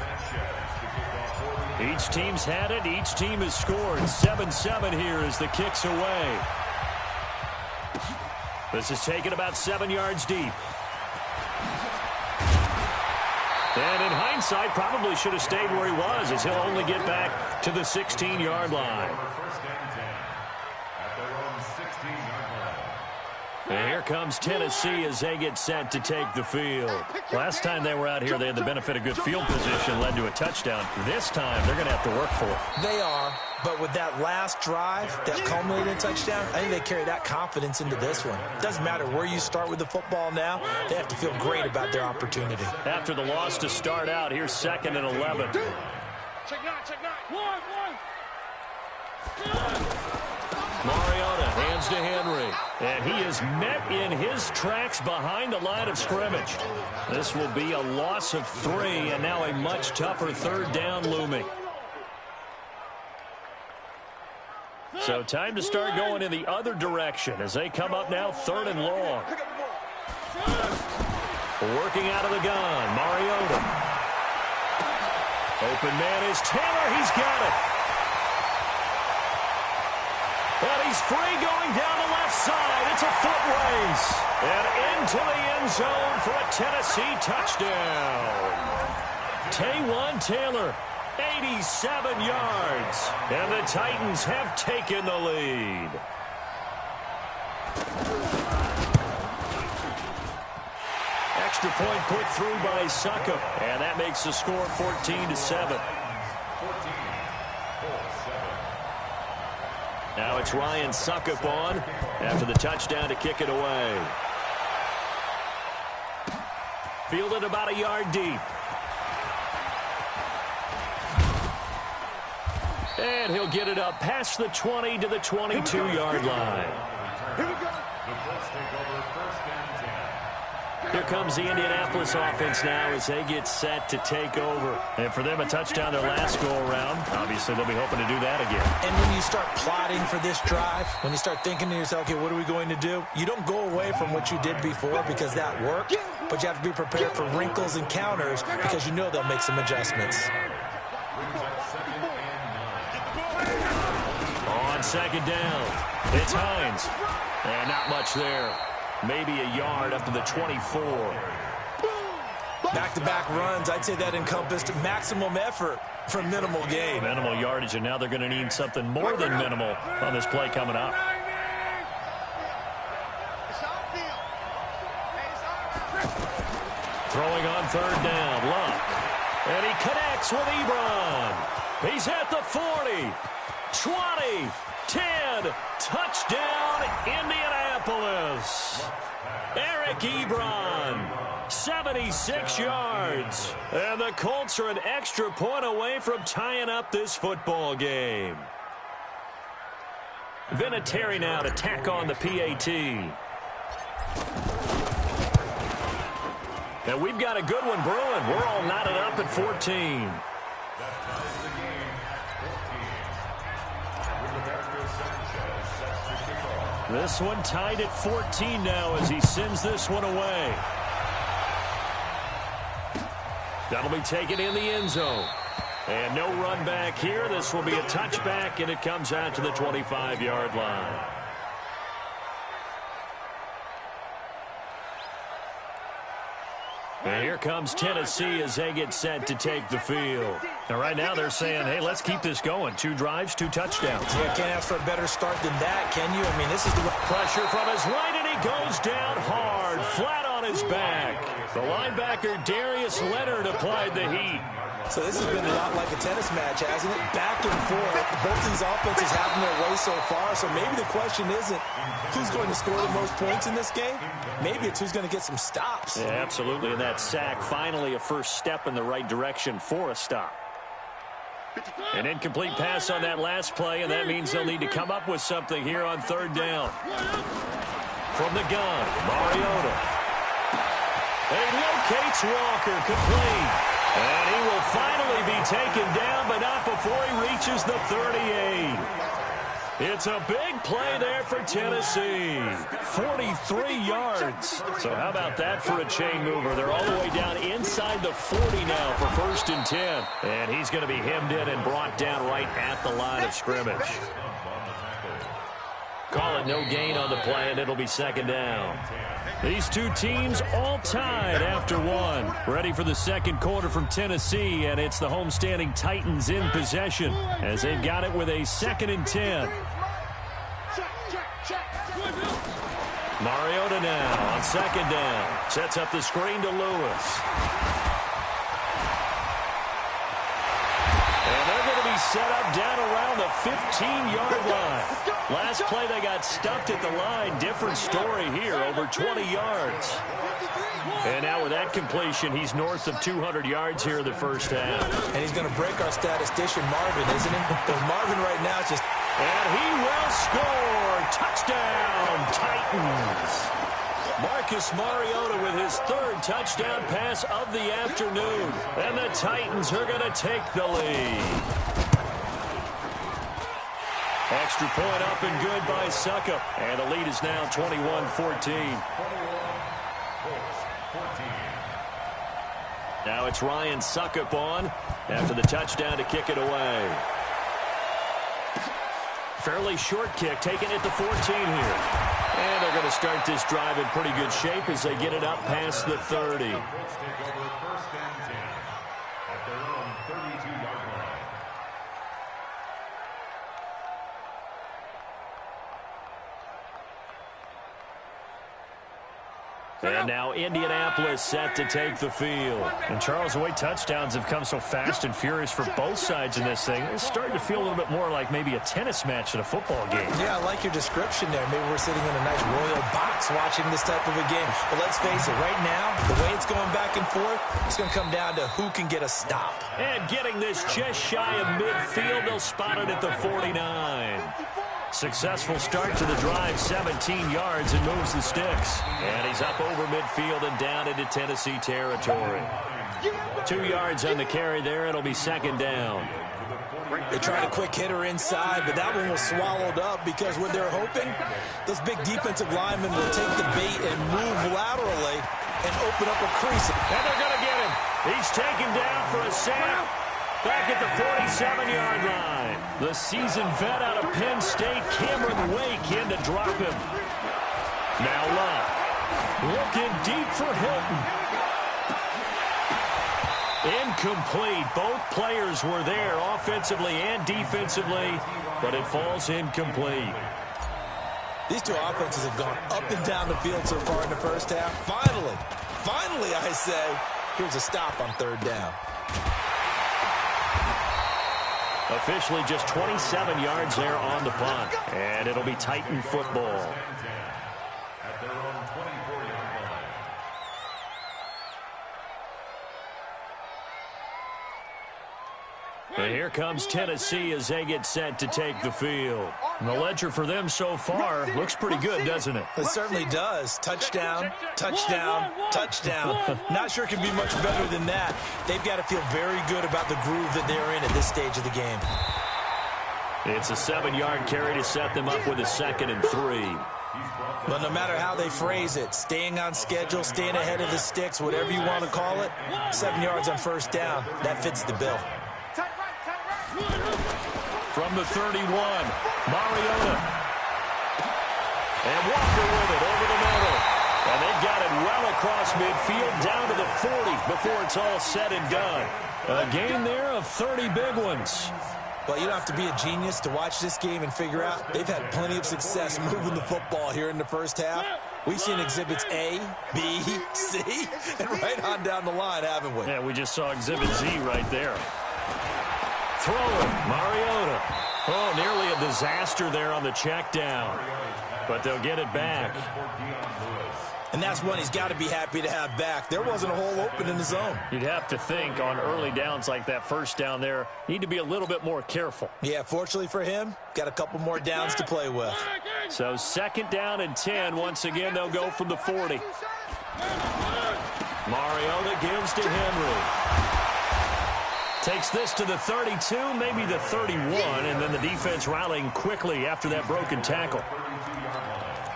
Each team's had it. Each team has scored. 7-7 here as the kick's away. This is taken about 7 yards deep. And in hindsight, probably should have stayed where he was, as he'll only get back to the 16-yard line. And here comes Tennessee as they get set to take the field. Last time they were out here, they had the benefit of good field position, led to a touchdown. This time, they're going to have to work for it. They are, but with that last drive that culminated in a touchdown, I think they carry that confidence into this one. It doesn't matter where you start with the football now. They have to feel great about their opportunity. After the loss to start out, here's 2nd and 11. Check nine. One. Mariota hands to Henry. And he is met in his tracks behind the line of scrimmage. This will be a loss of 3, and now a much tougher third down looming. So time to start going in the other direction as they come up now 3rd and long. Working out of the gun, Mariota. Open man is Taylor. He's got it. And he's free going down the left side. It's a foot race. And into the end zone for a Tennessee touchdown. Taywan Taylor, 87 yards. And the Titans have taken the lead. Extra point put through by Succop. And that makes the score 14-7. Now it's Ryan Succop on after the touchdown to kick it away. Fielded about a yard deep. And he'll get it up past the 20 to the 22-yard line. Here we go. Here comes the Indianapolis offense now as they get set to take over. And for them, a touchdown their last go-around. Obviously, they'll be hoping to do that again. And when you start plotting for this drive, when you start thinking to yourself, okay, what are we going to do? You don't go away from what you did before because that worked, but you have to be prepared for wrinkles and counters because you know they'll make some adjustments. On second down, it's Hines. And not much there. Maybe a yard up to the 24. Back-to-back runs, I'd say that encompassed maximum effort for minimal gain. Minimal yardage, and now they're going to need something more than minimal on this play coming up. Throwing on 3rd down, Luck. And he connects with Ebron. He's at the 40, 20, 10, touchdown, Indianapolis. Eric Ebron, 76 yards. And the Colts are an extra point away from tying up this football game. Vinatieri now to tack on the PAT. And we've got a good one brewing. We're all knotted up at 14. This one tied at 14 now as he sends this one away. That'll be taken in the end zone. And no run back here. This will be a touchback, and it comes out to the 25-yard line. And here comes Tennessee as they get set to take the field. And right now they're saying, hey, let's keep this going. 2 drives, 2 touchdowns. Yeah, can't ask for a better start than that, can you? I mean, this is the pressure from his right, and he goes down hard, flat on his back. The linebacker, Darius Leonard, applied the heat. So this has been a lot like a tennis match, hasn't it? Back and forth. Both these offenses having their way so far. So maybe the question isn't who's going to score the most points in this game. Maybe it's who's going to get some stops. Yeah, absolutely. And that sack, finally a first step in the right direction for a stop. An incomplete pass on that last play, and that means they'll need to come up with something here on 3rd down. From the gun, Mariota. He locates Walker, complete. And he will finally be taken down, but not before he reaches the 38. It's a big play there for Tennessee. 43 yards. So how about that for a chain mover? They're all the way down inside the 40 now for 1st and 10. And he's going to be hemmed in and brought down right at the line of scrimmage. Call it no gain on the play, and it'll be 2nd down. These two teams all tied after 1. Ready for the 2nd quarter from Tennessee, and it's the homestanding Titans in possession as they've got it with a 2nd and 10. Mariota now on 2nd down. Sets up the screen to Lewis. And they're going to be set up down around the 15-yard line. Last play they got stuffed at the line. Different story here, over 20 yards. And now with that completion, he's north of 200 yards here in the first half. And he's going to break our statistician Marvin, isn't he? Because Marvin right now is just... And he will score. Touchdown, Titans. Titans. Marcus Mariota with his third touchdown pass of the afternoon. And the Titans are going to take the lead. Extra point up and good by Suckup. And the lead is now 21-14. Now it's Ryan Suckup on after the touchdown to kick it away. Fairly short kick, taking it to 14 here. And they're going to start this drive in pretty good shape as they get it up past the 30. And now Indianapolis set to take the field. And Charles, the way touchdowns have come so fast and furious for both sides in this thing, it's starting to feel a little bit more like maybe a tennis match in a football game. Yeah, I like your description there. Maybe we're sitting in a nice royal box watching this type of a game. But let's face it, right now, the way it's going back and forth, it's going to come down to who can get a stop. And getting this just shy of midfield, they'll spot it at the 49. Successful start to the drive, 17 yards, and moves the sticks. And he's up over midfield and down into Tennessee territory. 2 yards on the carry there. It'll be second down. They tried a quick hitter inside, but that one was swallowed up because what they're hoping, those big defensive linemen will take the bait and move laterally and open up a crease. And they're going to get him. He's taken down for a sack. Back at the 47-yard line. The seasoned vet out of Penn State, Cameron Wake, in to drop him. Now Love. Looking deep for Hilton. Incomplete. Both players were there offensively and defensively, but it falls incomplete. These two offenses have gone up and down the field so far in the first half. Finally, I say, here's a stop on third down. Officially just 27 yards there on the punt. And it'll be Titan football. At their own 24-yard line. And here comes Tennessee as they get set to take the field. And the ledger for them so far looks pretty good, doesn't it? It certainly does. Touchdown, touchdown, touchdown. Not sure it can be much better than that. They've got to feel very good about the groove that they're in at this stage of the game. It's a 7-yard carry to set them up with a 2nd and 3. But no matter how they phrase it, staying on schedule, staying ahead of the sticks, whatever you want to call it, 7 yards on first down, that fits the bill. From the 31, Mariota. And Walker with it over the middle. And they've got it well across midfield down to the 40 before it's all said and done. A game there of 30 big ones. Well, you don't have to be a genius to watch this game and figure out they've had plenty of success moving the football here in the first half. We've seen exhibits A, B, C, and right on down the line, haven't we? Yeah, we just saw exhibit Z right there. Throwing, Mariota. Oh, nearly a disaster there on the check down. But they'll get it back. And that's one he's got to be happy to have back. There wasn't a hole open in the zone. You'd have to think on early downs like that first down there, need to be a little bit more careful. Yeah, fortunately for him, got a couple more downs to play with. So 2nd down and 10. Once again, they'll go from the 40. Mariota gives to Henry. Takes this to the 32, maybe the 31, and then the defense rallying quickly after that broken tackle.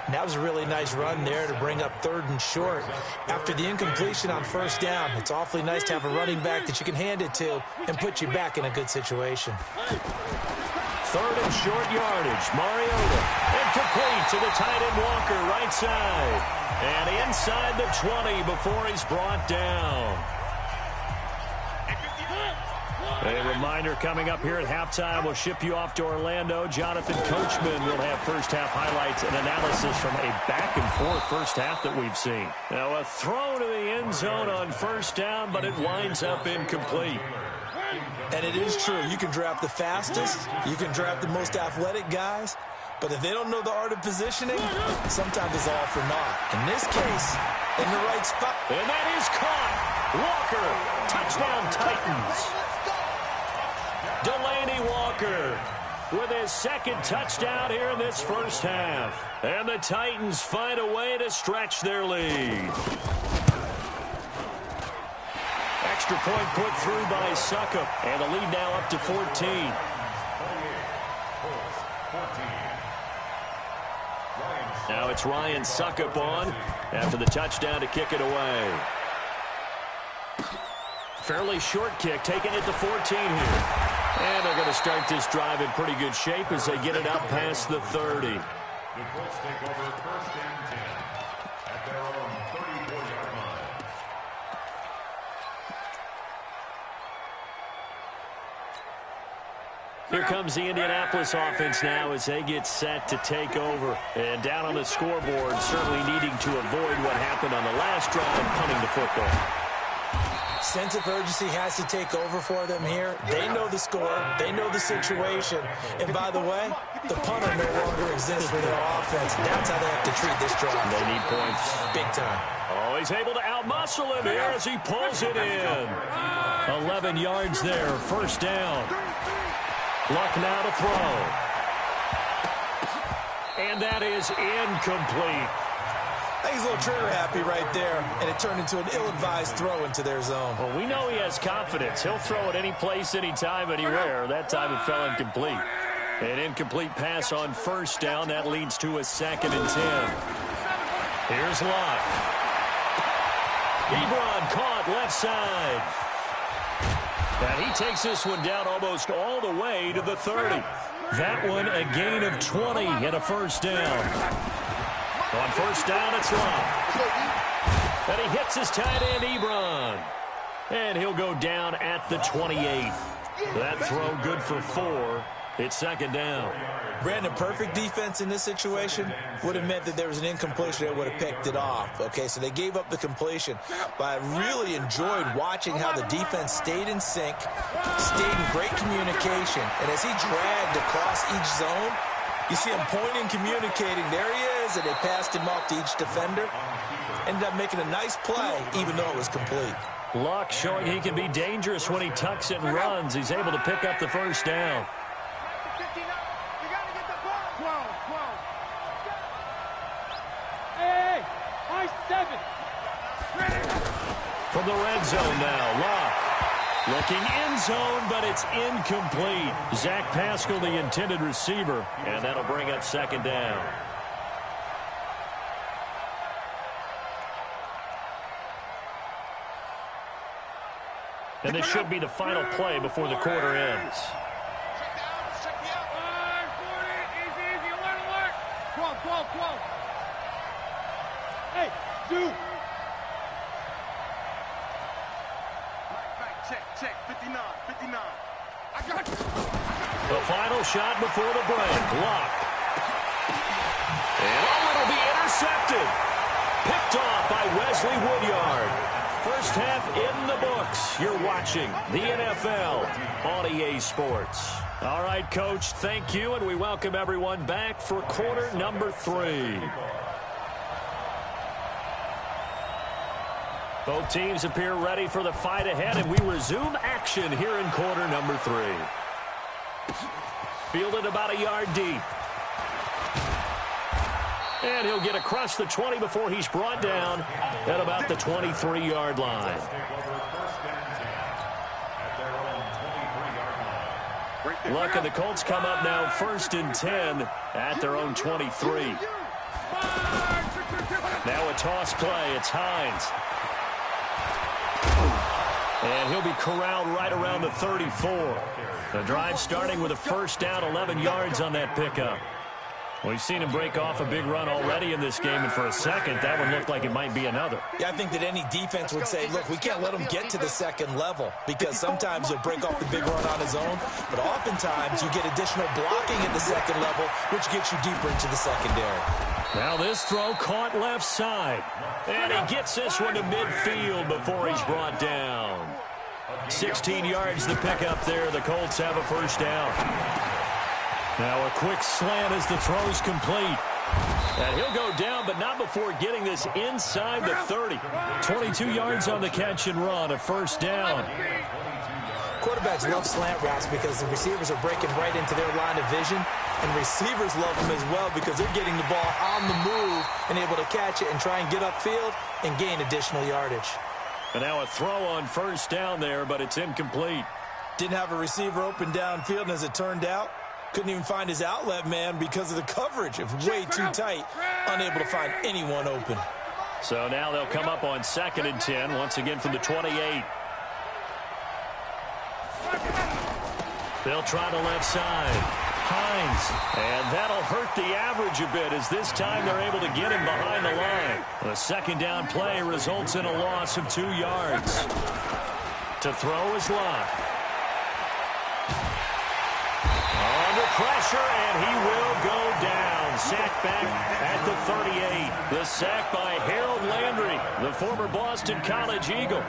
That was a really nice run there to bring up 3rd and short. After the incompletion on first down, it's awfully nice to have a running back that you can hand it to and put you back in a good situation. 3rd and short yardage. Mariota. Incomplete to the tight end Walker, right side. And inside the 20 before he's brought down. A reminder coming up here at halftime. We'll ship you off to Orlando. Jonathan Coachman will have first-half highlights and analysis from a back-and-forth first half that we've seen. Now, a throw to the end zone on first down, but it winds up incomplete. And it is true. You can draft the fastest. You can draft the most athletic guys. But if they don't know the art of positioning, sometimes it's all for naught. In this case, in the right spot. And that is caught. Walker, touchdown Titans. Delaney Walker with his second touchdown here in this first half. And the Titans find a way to stretch their lead. Extra point put through by Succop, and the lead now up to 14. Now it's Ryan Succop on after the touchdown to kick it away. Fairly short kick, taking it to 14 here. And they're going to start this drive in pretty good shape as they get it up past the 30. The Colts take over first and 10 at their own 34-yard line. Here comes the Indianapolis offense now as they get set to take over. And down on the scoreboard, certainly needing to avoid what happened on the last drive, punting the football. Sense of urgency has to take over for them here. They know the score. They know the situation. And by the way, the punter no longer exists for their offense. That's how they have to treat this drive. They need points. Big time. Oh, he's able to outmuscle him here as he pulls it in. 11 yards there, first down. Luck now to throw. And that is incomplete. I think he's a little trigger happy right there, and it turned into an ill-advised throw into their zone. Well, we know he has confidence. He'll throw it any place, anytime, anywhere. That time it fell incomplete. An incomplete pass on first down. That leads to a 2nd and 10. Here's Locke. Ebron caught left side. And he takes this one down almost all the way to the 30. That one a gain of 20 and a first down. On first down, it's Locke. And he hits his tight end, Ebron. And he'll go down at the 28. That throw good for 4. It's 2nd down. Brandon, perfect defense in this situation would have meant that there was an incompletion that would have picked it off. Okay, so they gave up the completion. But I really enjoyed watching how the defense stayed in sync, stayed in great communication. And as he dragged across each zone, you see him pointing, communicating. There he is, and they passed him off to each defender. Ended up making a nice play, even though it was complete. Luck showing he can be dangerous when he tucks it and runs. He's able to pick up the first down. From the red zone now, Locke looking in zone, but it's incomplete. Zach Pascal, the intended receiver, and that'll bring up 2nd down. And this should be the final play before the quarter ends. Hey, dude. Check, 59. I got you. The final shot before the break. Blocked. And it'll be intercepted. Picked off by Wesley Woodyard. First half in the books. You're watching the NFL on EA Sports. All right, Coach, thank you, and we welcome everyone back for quarter number 3. Both teams appear ready for the fight ahead, and we resume action here in quarter number 3. Fielded about a yard deep. And he'll get across the 20 before he's brought down at about the 23-yard line. Luck and the Colts come up now 1st and 10 at their own 23. Now a toss play. It's Hines. And he'll be corralled right around the 34. The drive starting with a first down, 11 yards on that pickup. We've seen him break off a big run already in this game, and for a second, that one looked like it might be another. Yeah, I think that any defense would say, look, we can't let him get to the second level because sometimes he'll break off the big run on his own, but oftentimes you get additional blocking at the second level, which gets you deeper into the secondary. Now this throw caught left side, and he gets this one to midfield before he's brought down. 16 yards the pickup there. The Colts have a first down. Now a quick slant as the throw's complete. And he'll go down, but not before getting this inside the 30. 22 yards on the catch and run, a first down. Quarterbacks love slant routes because the receivers are breaking right into their line of vision, and receivers love them as well because they're getting the ball on the move and able to catch it and try and get upfield and gain additional yardage. And now a throw on first down there, but it's incomplete. Didn't have a receiver open downfield, and as it turned out, couldn't even find his outlet man because of the coverage. It was way too tight, unable to find anyone open. So now they'll come up on 2nd and 10, once again from the 28. They'll try the left side. Hines. And that'll hurt the average a bit as this time they're able to get him behind the line. The second down play results in a loss of 2 yards. To throw is Locke. Under pressure, and he will go down. Sacked back at the 38. The sack by Harold Landry, the former Boston College Eagle.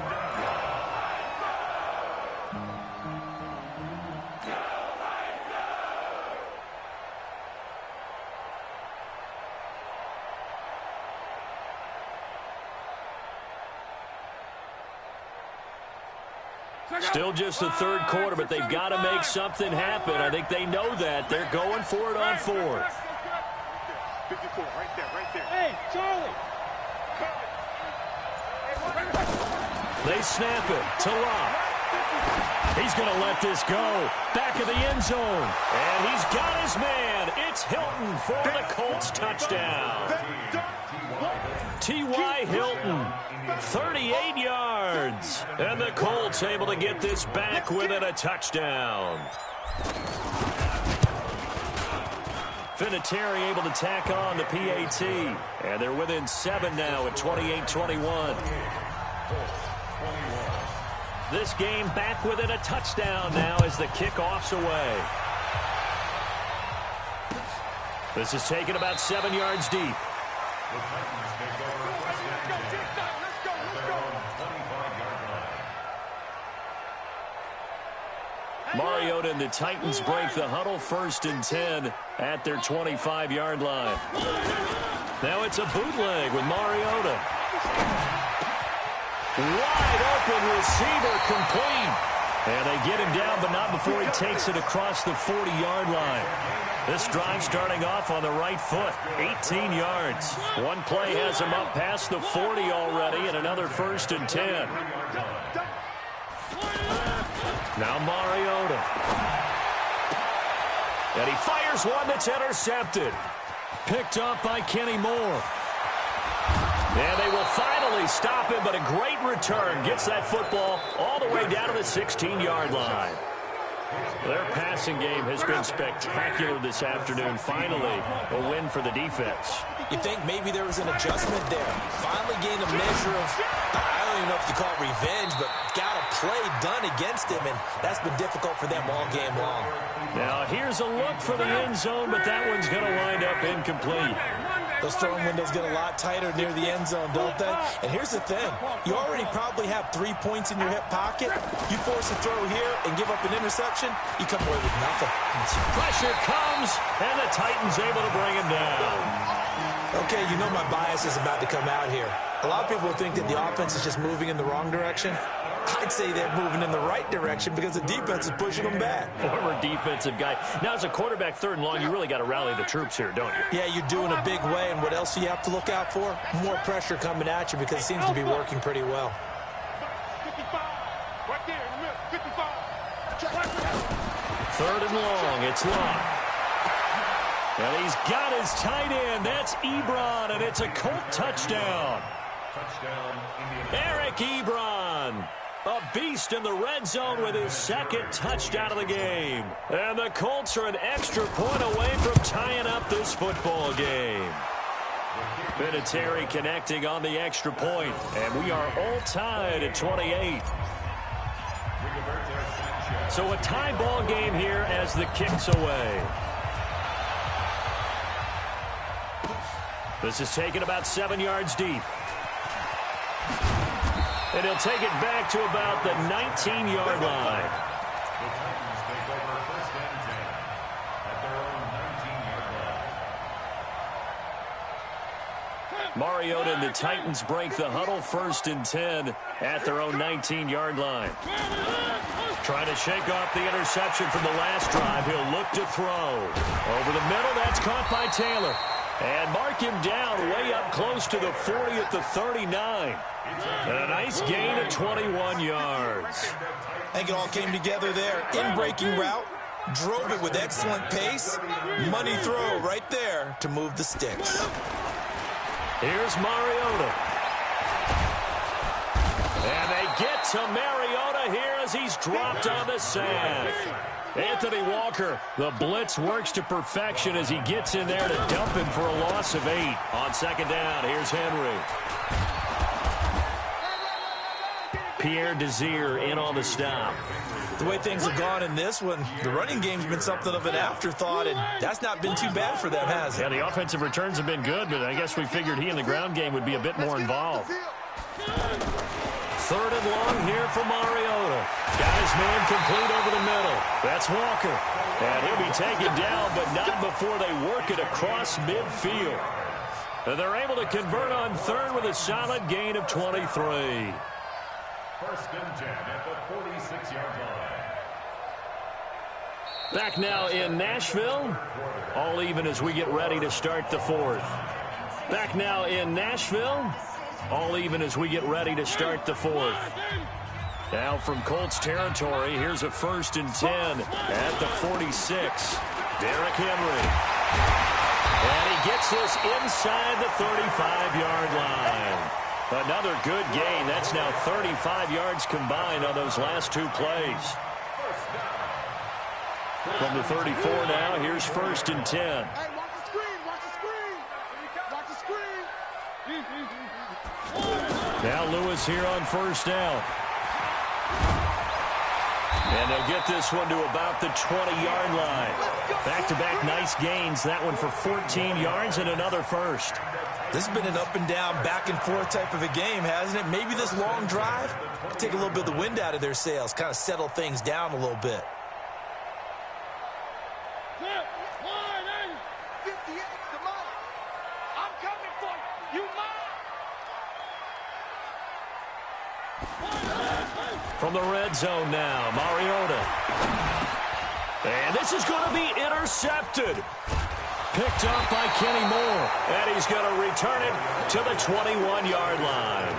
Still just the third quarter, but they've got to make something happen. I think they know that. They're going for it on 4th. 54, right there. Hey, Charlie. They snap it to Locke. He's going to let this go. Back of the end zone. And he's got his man. It's Hilton for the Colts touchdown. T.Y. Hilton, 38 yards. And the Colts able to get this back within a touchdown. Vinatieri able to tack on the PAT. And they're within 7 now at 28-21. This game back within a touchdown now as the kickoff's away. This is taken about 7 yards deep. Mariota and the Titans break the huddle, 1st and 10 at their 25-yard line. Now it's a bootleg with Mariota. Wide open receiver complete. And they get him down, but not before he takes it across the 40-yard line. This drive starting off on the right foot, 18 yards. One play has him up past the 40 already, and another 1st and 10. Now Mariota. And he fires one that's intercepted. Picked up by Kenny Moore. And they will finally stop him, but a great return. Gets that football all the way down to the 16-yard line. Their passing game has been spectacular this afternoon. Finally, a win for the defense. You think maybe there was an adjustment there. Finally gained a measure of, I don't even know if you call it revenge, but got a play done against him, and that's been difficult for them all game long. Now, here's a look for the end zone, but that one's going to wind up incomplete. Those throwing windows get a lot tighter near the end zone, don't they? And here's the thing. You already probably have 3 points in your hip pocket. You force a throw here and give up an interception, you come away with nothing. Pressure comes, and the Titans able to bring him down. Okay, you know my bias is about to come out here. A lot of people think that the offense is just moving in the wrong direction. I'd say they're moving in the right direction because the defense is pushing them back. Former defensive guy. Now, as a quarterback, 3rd and long, you really got to rally the troops here, don't you? Yeah, you're doing a big way, and what else do you have to look out for? More pressure coming at you because it seems to be working pretty well. 55, right there in the middle, 55. 3rd and long, it's Locke. And he's got his tight end. That's Ebron, and it's a Colt touchdown. Eric Ebron, a beast in the red zone with his 2nd touchdown of the game. And the Colts are an extra point away from tying up this football game. Vinatieri connecting on the extra point, and we are all tied at 28. So a tie ball game here as the kick's away. This is taken about 7 yards deep. And he'll take it back to about the 19-yard line. Mariota and the Titans break the huddle, 1st and 10 at their own 19-yard line. Trying to shake off the interception from the last drive. He'll look to throw. Over the middle, that's caught by Taylor. And mark him down way up close to the 40 at the 39. And a nice gain of 21 yards. I think it all came together there. In-breaking route, drove it with excellent pace. Money throw right there to move the sticks. Here's Mariota. And they get to Mariota here as he's dropped on the sack. Anthony Walker, the blitz works to perfection as he gets in there to dump him for a loss of 8. On second down, here's Henry. Pierre Desir in on the stop. The way things have gone in this one, the running game's been something of an afterthought, and that's not been too bad for them, has it? Yeah, the offensive returns have been good, but I guess we figured he in the ground game would be a bit more involved. Third and long here for Mariota. Got his man complete over the middle. That's Walker. And he'll be taken down, but not before they work it across midfield. And they're able to convert on third with a solid gain of 23. First and 10 at the 46-yard line. Back now in Nashville. All even as we get ready to start the fourth. Back now in Nashville. All even as we get ready to start the fourth. Now from Colts territory, here's a 1st and 10 at the 46. Derrick Henry. And he gets this inside the 35-yard line. Another good gain. That's now 35 yards combined on those last 2 plays. From the 34 now, here's 1st and 10. Hey, watch the screen, watch the screen. Watch the screen. Now Lewis here on 1st down. And they'll get this one to about the 20-yard line. Back-to-back nice gains. That one for 14 yards and another first. This has been an up-and-down, back-and-forth type of a game, hasn't it? Maybe this long drive take a little bit of the wind out of their sails, kind of settle things down a little bit. 58 to mine. I'm coming for you. You mine. From the red zone now, Mariota. And this is going to be intercepted. Picked up by Kenny Moore. And he's going to return it to the 21-yard line.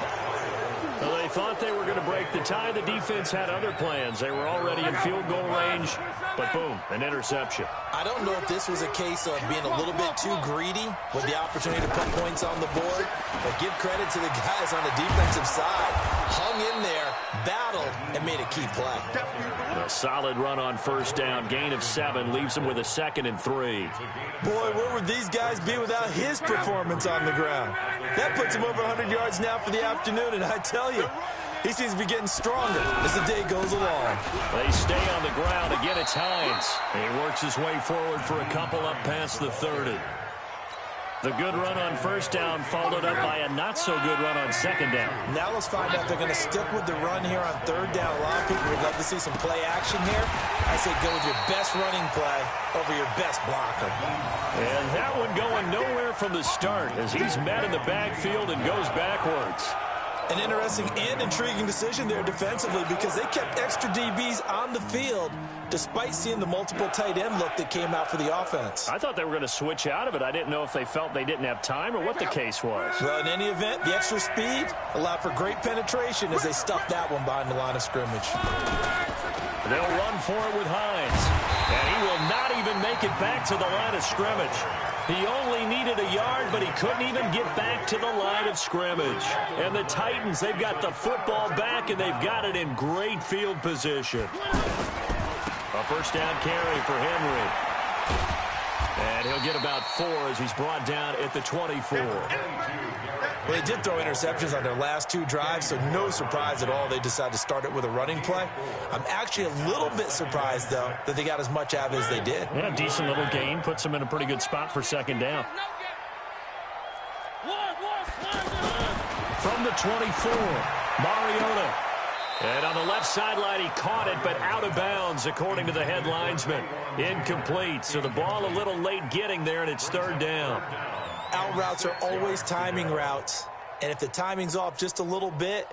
Well, they thought they were going to break the tie. The defense had other plans. They were already in field goal range. But boom, an interception. I don't know if this was a case of being a little bit too greedy with the opportunity to put points on the board, but give credit to the guys on the defensive side. Hung in there, battled, and made a key play. A solid run on 1st down. Gain of 7 leaves them with a 2nd and 3. Boy, where would these guys be without his performance on the ground? That puts him over 100 yards now for the afternoon, and I tell you, he seems to be getting stronger as the day goes along. They stay on the ground. Again, it's Hines. He works his way forward for a couple up past the 30. The good run on 1st down followed up by a not-so-good run on 2nd down. Now let's find out if they're going to stick with the run here on 3rd down. A lot of people would love to see some play action here. I say go with your best running play over your best blocker. And that one going nowhere from the start as he's met in the backfield and goes backwards. An interesting and intriguing decision there defensively because they kept extra DBs on the field despite seeing the multiple tight end look that came out for the offense. I thought they were going to switch out of it. I didn't know if they felt they didn't have time or what the case was. Well, in any event, the extra speed allowed for great penetration as they stuffed that one behind the line of scrimmage. They'll run for it with Hines. And he will not even make it back to the line of scrimmage. He only needed a yard, but he couldn't even get back to the line of scrimmage. And the Titans, they've got the football back, and they've got it in great field position. A 1st down carry for Henry. And he'll get about 4 as he's brought down at the 24. Well, they did throw interceptions on their last 2 drives, so no surprise at all they decided to start it with a running play. I'm actually a little bit surprised, though, that they got as much out of it as they did. Yeah, decent little gain. Puts them in a pretty good spot for 2nd down. From the 24, Mariota. And on the left sideline, he caught it, but out of bounds, according to the head linesman. Incomplete, so the ball a little late getting there, and it's 3rd down. Out routes are always timing routes, and if the timing's off just a little bit,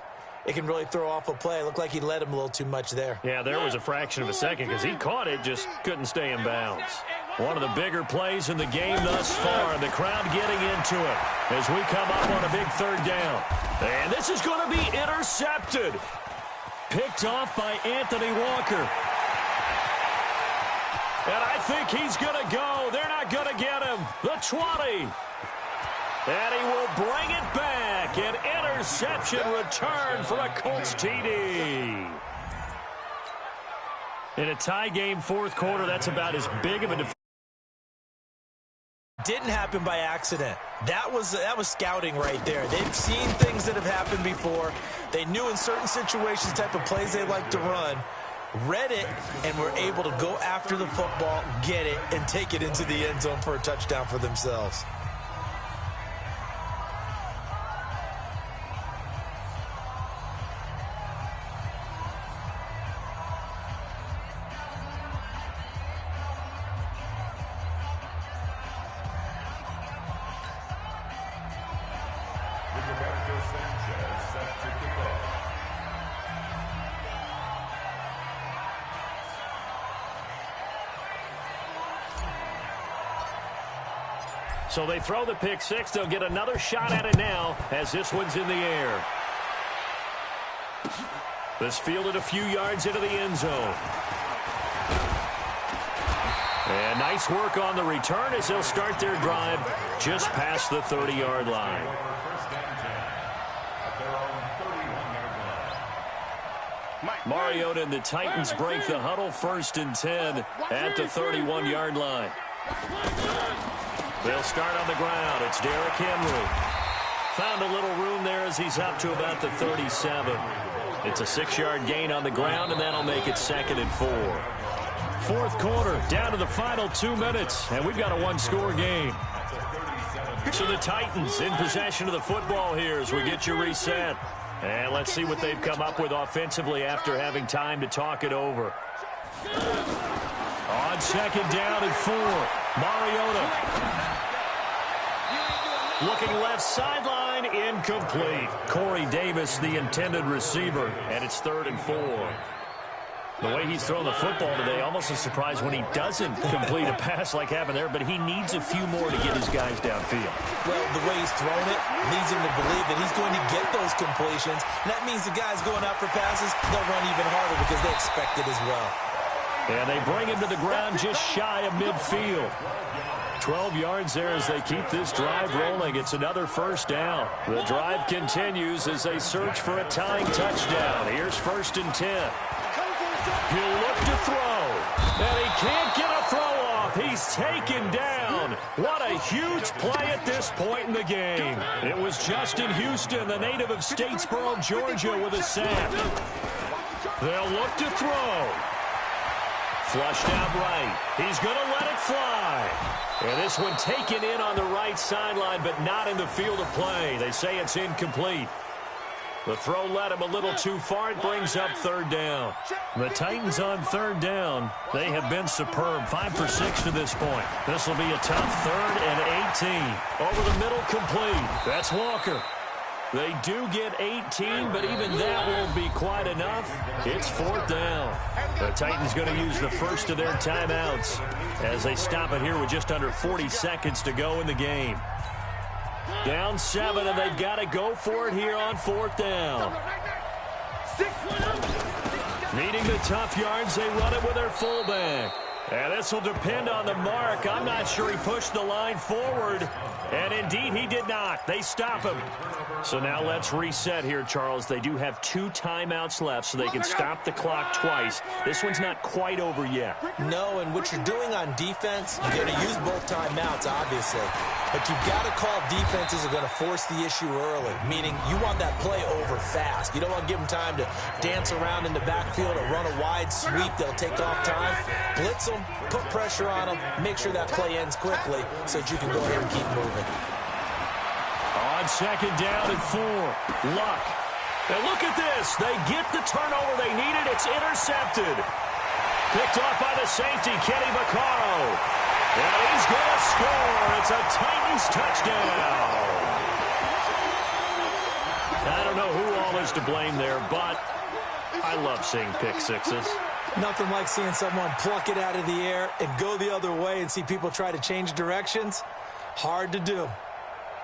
it can really throw off a play. It looked like he led him a little too much there. Yeah, there was a fraction of a second because he caught it, just couldn't stay in bounds. One of the bigger plays in the game thus far, and the crowd getting into it as we come up on a big third down. And this is going to be intercepted. Picked off by Anthony Walker. And I think he's going to go. They're not going to get him. The 20. And he will bring it back. An interception return for a Colts TD. In a tie game fourth quarter, that's about as big of a defense. Didn't happen by accident. That was scouting right there. They've seen things that have happened before. They knew in certain situations the type of plays they like to run. Read it, and were able to go after the football, get it, and take it into the end zone for a touchdown for themselves. So they throw the pick six. They'll get another shot at it now as this one's in the air. This fielded a few yards into the end zone. And nice work on the return as they'll start their drive just past the 30-yard line. Mariota and the Titans break the huddle, 1st and 10 at the 31-yard line. They'll start on the ground. It's Derrick Henry. Found a little room there as he's up to about the 37. It's a 6-yard gain on the ground, and that'll make it 2nd and 4. Fourth quarter, down to the final 2 minutes, and we've got a one-score game. So the Titans in possession of the football here as we get you reset. And let's see what they've come up with offensively after having time to talk it over. On 2nd down and 4, Mariota. Looking left sideline, incomplete. Corey Davis, the intended receiver, and it's 3rd and 4. The way he's thrown the football today, almost a surprise when he doesn't complete a pass like happened there, but he needs a few more to get his guys downfield. Well, the way he's thrown it leads him to believe that he's going to get those completions. And that means the guys going out for passes, they'll run even harder because they expect it as well. And they bring him to the ground just shy of midfield. 12 yards there as they keep this drive rolling. It's another 1st down. The drive continues as they search for a tying touchdown. Here's 1st and 10. He'll look to throw, and he can't get a throw off. He's taken down. What a huge play at this point in the game. It was Justin Houston, the native of Statesboro, Georgia, with a sack. They'll look to throw. Flushed out right. He's going to let it fly. And this one taken in on the right sideline, but not in the field of play. They say it's incomplete. The throw led him a little too far. It brings up 3rd down. The Titans on 3rd down. They have been superb. 5 for 6 to this point. This will be a tough 3rd and 18. Over the middle, complete. That's Walker. They do get 18, but even that won't be quite enough. It's 4th down. The Titans going to use the first of their timeouts as they stop it here with just under 40 seconds to go in the game. Down 7, and they've got to go for it here on 4th down. Needing the tough yards, they run it with their fullback. And this will depend on the mark. I'm not sure he pushed the line forward. And indeed, he did not. They stop him. So now let's reset here, Charles. They do have 2 timeouts left, so they can stop the clock twice. This one's not quite over yet. No, and what you're doing on defense, you're going to use both timeouts, obviously. But you've got to call defenses are going to force the issue early, meaning you want that play over fast. You don't want to give them time to dance around in the backfield or run a wide sweep. They'll take off time. Blitz them, put pressure on them, make sure that play ends quickly so that you can go ahead and keep moving. On 2nd down and 4, Luck. And look at this. They get the turnover they needed. It's intercepted. Picked off by the safety, Kenny Vaccaro. And he's going to score. It's a Titans touchdown. I don't know know who all is to blame there, but I love seeing pick sixes. Nothing like seeing someone pluck it out of the air and go the other way and see people try to change directions. Hard to do.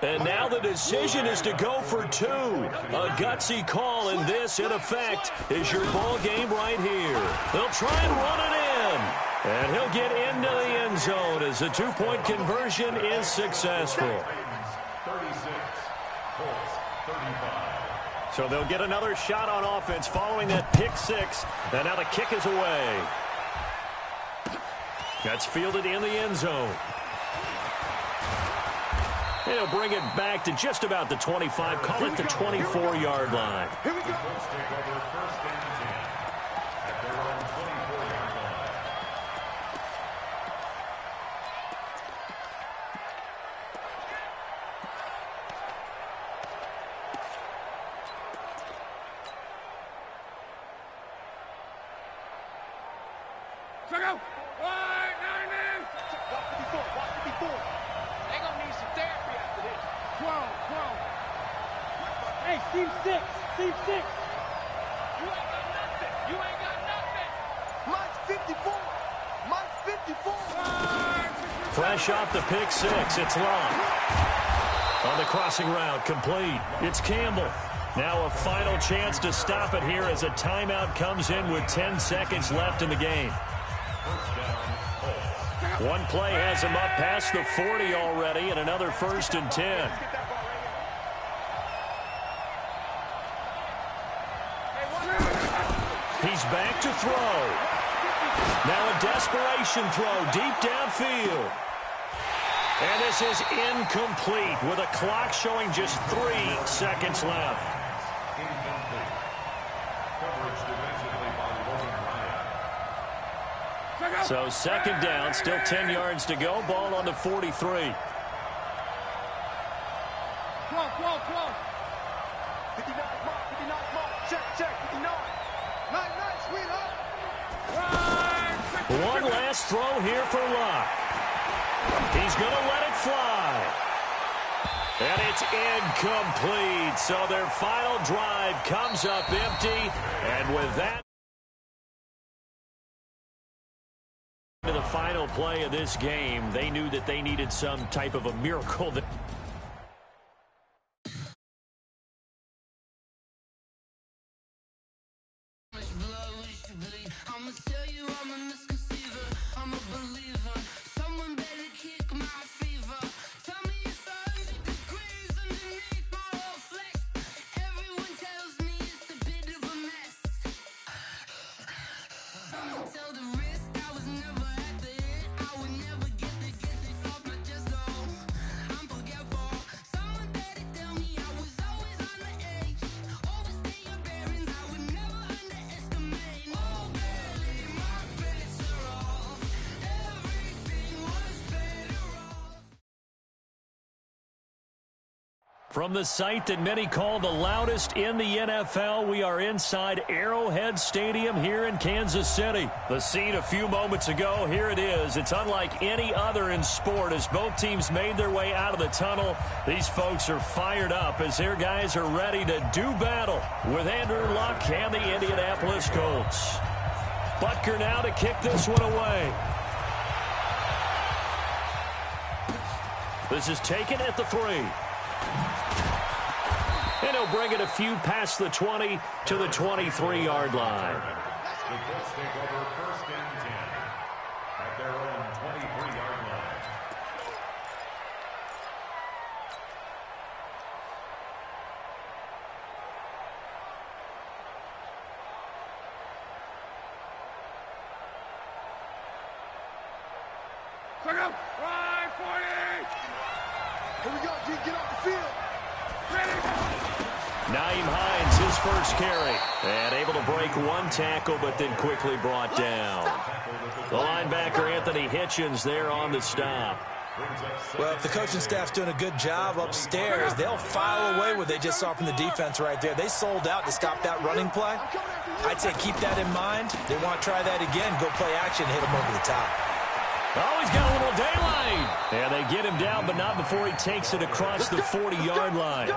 And now the decision is to go for two. A gutsy call, and this, in effect, is your ball game right here. They'll try and run it in. And he'll get into the end zone as the two-point conversion is successful. 36, Colts 35. So they'll get another shot on offense following that pick six. And now the kick is away. That's fielded in the end zone. He'll bring it back to just about the 25. Call it the 24-yard line. Here we go. Colts take over first and 10 at their own 24-yard line. Check out. Wide, 9 men. Watch the before. Watch the before. They gonna need some therapy after this. 12. Hey, team 6. Team 6. You ain't got nothing. You ain't got nothing. Mine's 54. Mine's 54. Fresh off the pick six, it's Long. On the crossing route, complete. It's Campbell. Now a final chance to stop it here as a timeout comes in with 10 seconds left in the game. One play has him up past the 40 already, and another first and 10. He's back to throw. Now a desperation throw deep downfield. And this is incomplete with a clock showing just 3 seconds left. Incomplete. Coverage defensively by Logan Ryan. So second down, still 10 yards to go. Ball on the 43. 12. 59, mark. Check, 59. 9, sweetheart. One last throw here for Luck. He's going to let it fly. And it's incomplete. So their final drive comes up empty. And with that, the final play of this game, they knew that they needed some type of a miracle. That from the site that many call the loudest in the NFL, we are inside Arrowhead Stadium here in Kansas City. The scene a few moments ago, here it is. It's unlike any other in sport as both teams made their way out of the tunnel. These folks are fired up as their guys are ready to do battle with Andrew Luck and the Indianapolis Colts. Butker now to kick this one away. This is taken at the 3. And he'll bring it a few past the 20 to the 23-yard line. The Colts take over first and 10 at their own 23-yard line. Check out. Wide, 40. Here we go, G. Get off the field. Ready. Nyheim Hines, his first carry. And able to break one tackle, but then quickly brought down. The linebacker, Anthony Hitchens, there on the stop. Well, if the coaching staff's doing a good job upstairs, they'll file away what they just saw from the defense right there. They sold out to stop that running play. I'd say keep that in mind. They want to try that again, go play action, hit them over the top. Oh, he's got a little daylight. And they get him down, but not before he takes it across the 40-yard line.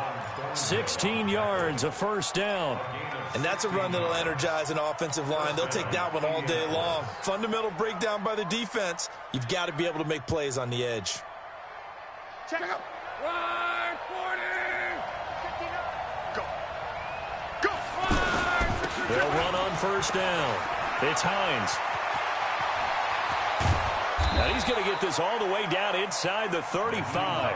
16 yards, a first down. And that's a run that'll energize an offensive line. They'll take that one all day long. Fundamental breakdown by the defense. You've got to be able to make plays on the edge. Check up. Run, 40. Go. Go. They'll run on first down. It's Hines. And he's going to get this all the way down inside the 35.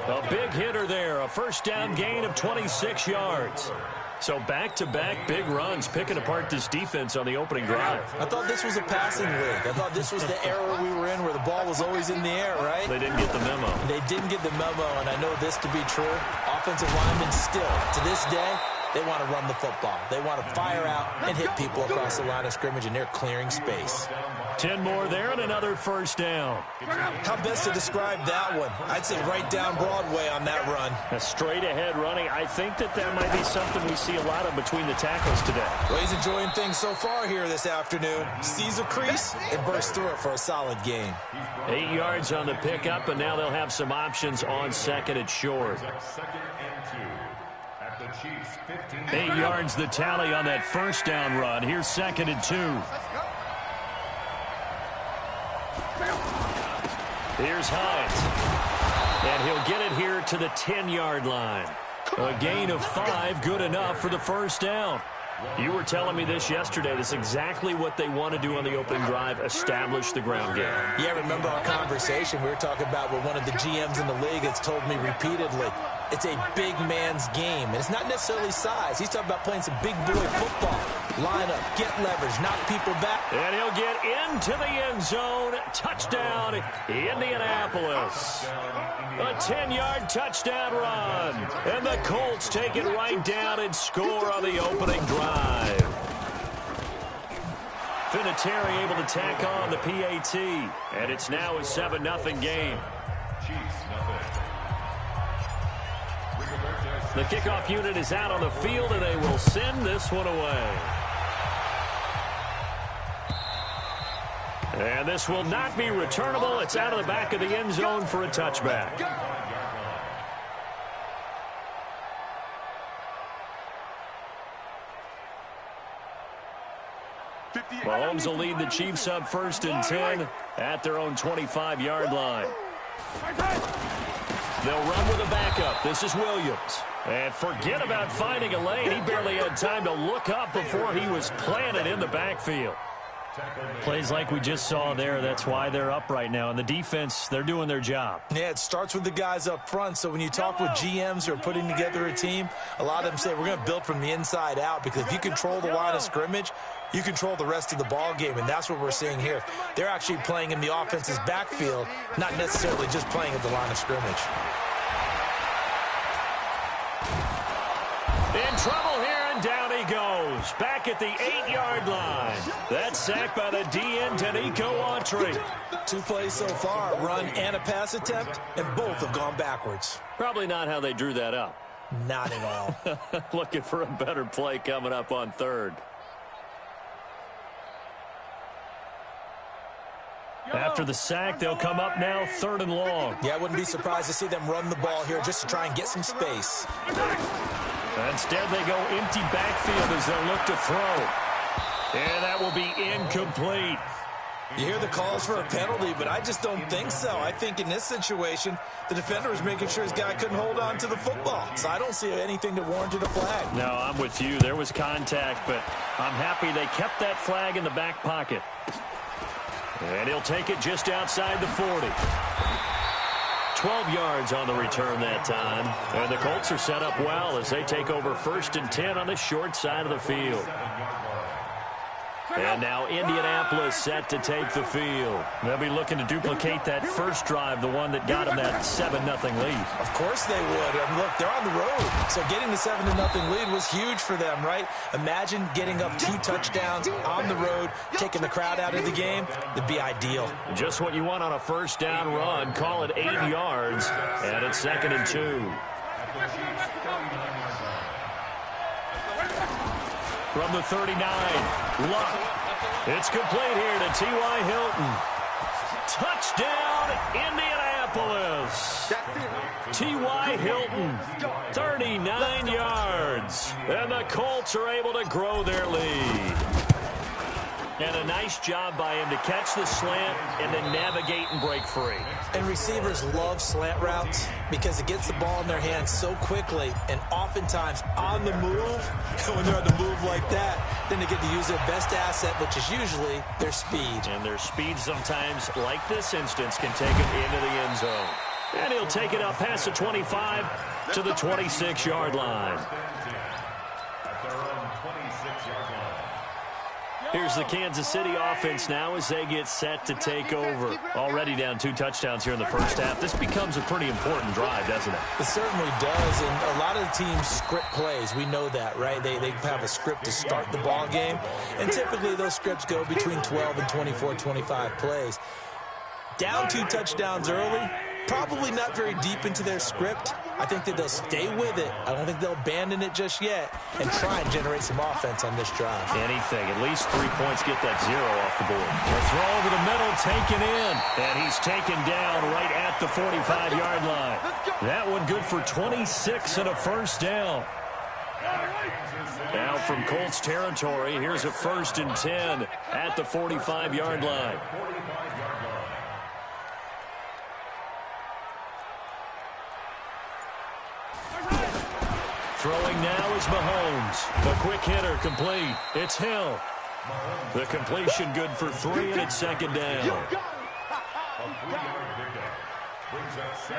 A big hitter there. A first down gain of 26 yards. So back-to-back big runs, picking apart this defense on the opening drive. I thought this was a passing league. I thought this was the era we were in where the ball was always in the air, right? They didn't get the memo. They didn't get the memo, and I know this to be true. Offensive linemen still, to this day, they want to run the football. They want to fire out and hit people across the line of scrimmage, and they're clearing space. 10 more there and another first down. How best to describe that one? I'd say right down Broadway on that run. A straight-ahead running. I think that might be something we see a lot of between the tackles today. Well, he's enjoying things so far here this afternoon. Sees a crease and bursts through it for a solid gain. 8 yards on the pickup, and now they'll have some options on second and short. 8 yards the tally on that first down run. Here's second and 2. Here's Hines. And he'll get it here to the 10-yard line. A gain of 5, good enough for the first down. You were telling me this yesterday. That's exactly what they want to do on the opening drive, establish the ground game. Yeah, remember our conversation? We were talking about what one of the GMs in the league has told me repeatedly. It's a big man's game, and it's not necessarily size. He's talking about playing some big boy football. Line up, get leverage, knock people back. And he'll get into the end zone. Touchdown, Indianapolis. A 10-yard touchdown run. And the Colts take it right down and score on the opening drive. Vinatieri able to tack on the PAT. And it's now a 7-0 game. The kickoff unit is out on the field, and they will send this one away. And this will not be returnable. It's out of the back of the end zone for a touchback. Mahomes will lead the Chiefs up 1st and 10 at their own 25-yard line. They'll run with a backup. This is Williams. And forget about finding a lane. He barely had time to look up before he was planted in the backfield. Plays like we just saw there. That's why they're up right now. And the defense, they're doing their job. Yeah, it starts with the guys up front. So when you talk with GMs who are putting together a team, a lot of them say we're going to build from the inside out, because if you control the line of scrimmage, you control the rest of the ball game, and that's what we're seeing here. They're actually playing in the offense's backfield, not necessarily just playing at the line of scrimmage. In trouble here, and down he goes. Back at the 8-yard line. That's sacked by the DN, Danico Autry. 2 plays so far, a run and a pass attempt, and both have gone backwards. Probably not how they drew that up. Not at all. Looking for a better play coming up on 3rd. After the sack, they'll come up now 3rd and long. Yeah, I wouldn't be surprised to see them run the ball here just to try and get some space. Instead, they go empty backfield as they'll look to throw. And that will be incomplete. You hear the calls for a penalty, but I just don't think so. I think in this situation, the defender was making sure his guy couldn't hold on to the football. So I don't see anything that warranted a flag. No, I'm with you. There was contact, but I'm happy they kept that flag in the back pocket. And he'll take it just outside the 40. 12 yards on the return that time. And the Colts are set up well as they take over 1st and 10 on the short side of the field. And now Indianapolis set to take the field. They'll be looking to duplicate that first drive, the one that got them that 7-0 lead. Of course they would. I mean, look, they're on the road. So getting the 7-0 lead was huge for them, right? Imagine getting up 2 touchdowns on the road, taking the crowd out of the game. It'd be ideal. Just what you want on a first down run. Call it 8 yards. And it's 2nd and 2. From the 39, Luck. It's complete here to T.Y. Hilton. Touchdown, Indianapolis. T.Y. Hilton, 39 yards. And the Colts are able to grow their lead. And a nice job by him to catch the slant and then navigate and break free. And receivers love slant routes because it gets the ball in their hands so quickly and oftentimes on the move. When they're on the move like that, then they get to use their best asset, which is usually their speed. And their speed sometimes, like this instance, can take it into the end zone. And he'll take it up past the 25 to the 26-yard line. Here's the Kansas City offense now as they get set to take over. Already down 2 touchdowns here in the first half. This becomes a pretty important drive, doesn't it? It certainly does, and a lot of the teams script plays. We know that, right? They have a script to start the ball game, and typically those scripts go between 12 and 24, 25 plays. Down 2 touchdowns early, probably not very deep into their script. I think that they'll stay with it. I don't think they'll abandon it just yet and try and generate some offense on this drive. Anything. At least 3 points, get that 0 off the board. A throw over the middle, taken in. And he's taken down right at the 45-yard line. That one good for 26 and a first down. Now from Colts territory, here's a 1st and 10 at the 45-yard line. Throwing now is Mahomes. The quick hitter complete. It's Hill. The completion good for 3, and it's 2nd down.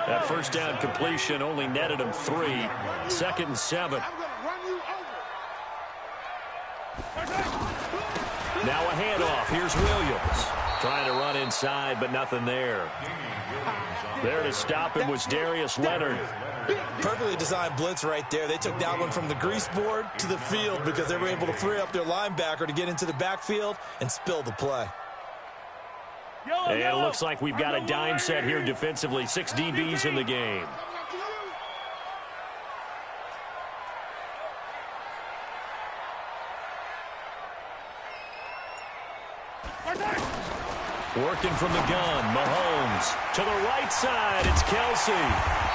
That first down completion only netted him 3. 2nd and 7. Now a handoff. Here's Williams. Trying to run inside, but nothing there. There to stop him was Darius Leonard. Perfectly designed blitz right there. They took that one from the grease board to the field because they were able to free up their linebacker to get into the backfield and spill the play. And it looks like we've got a dime set here defensively. 6 DBs in the game. Working from the gun, Mahomes. To the right side, it's Kelsey.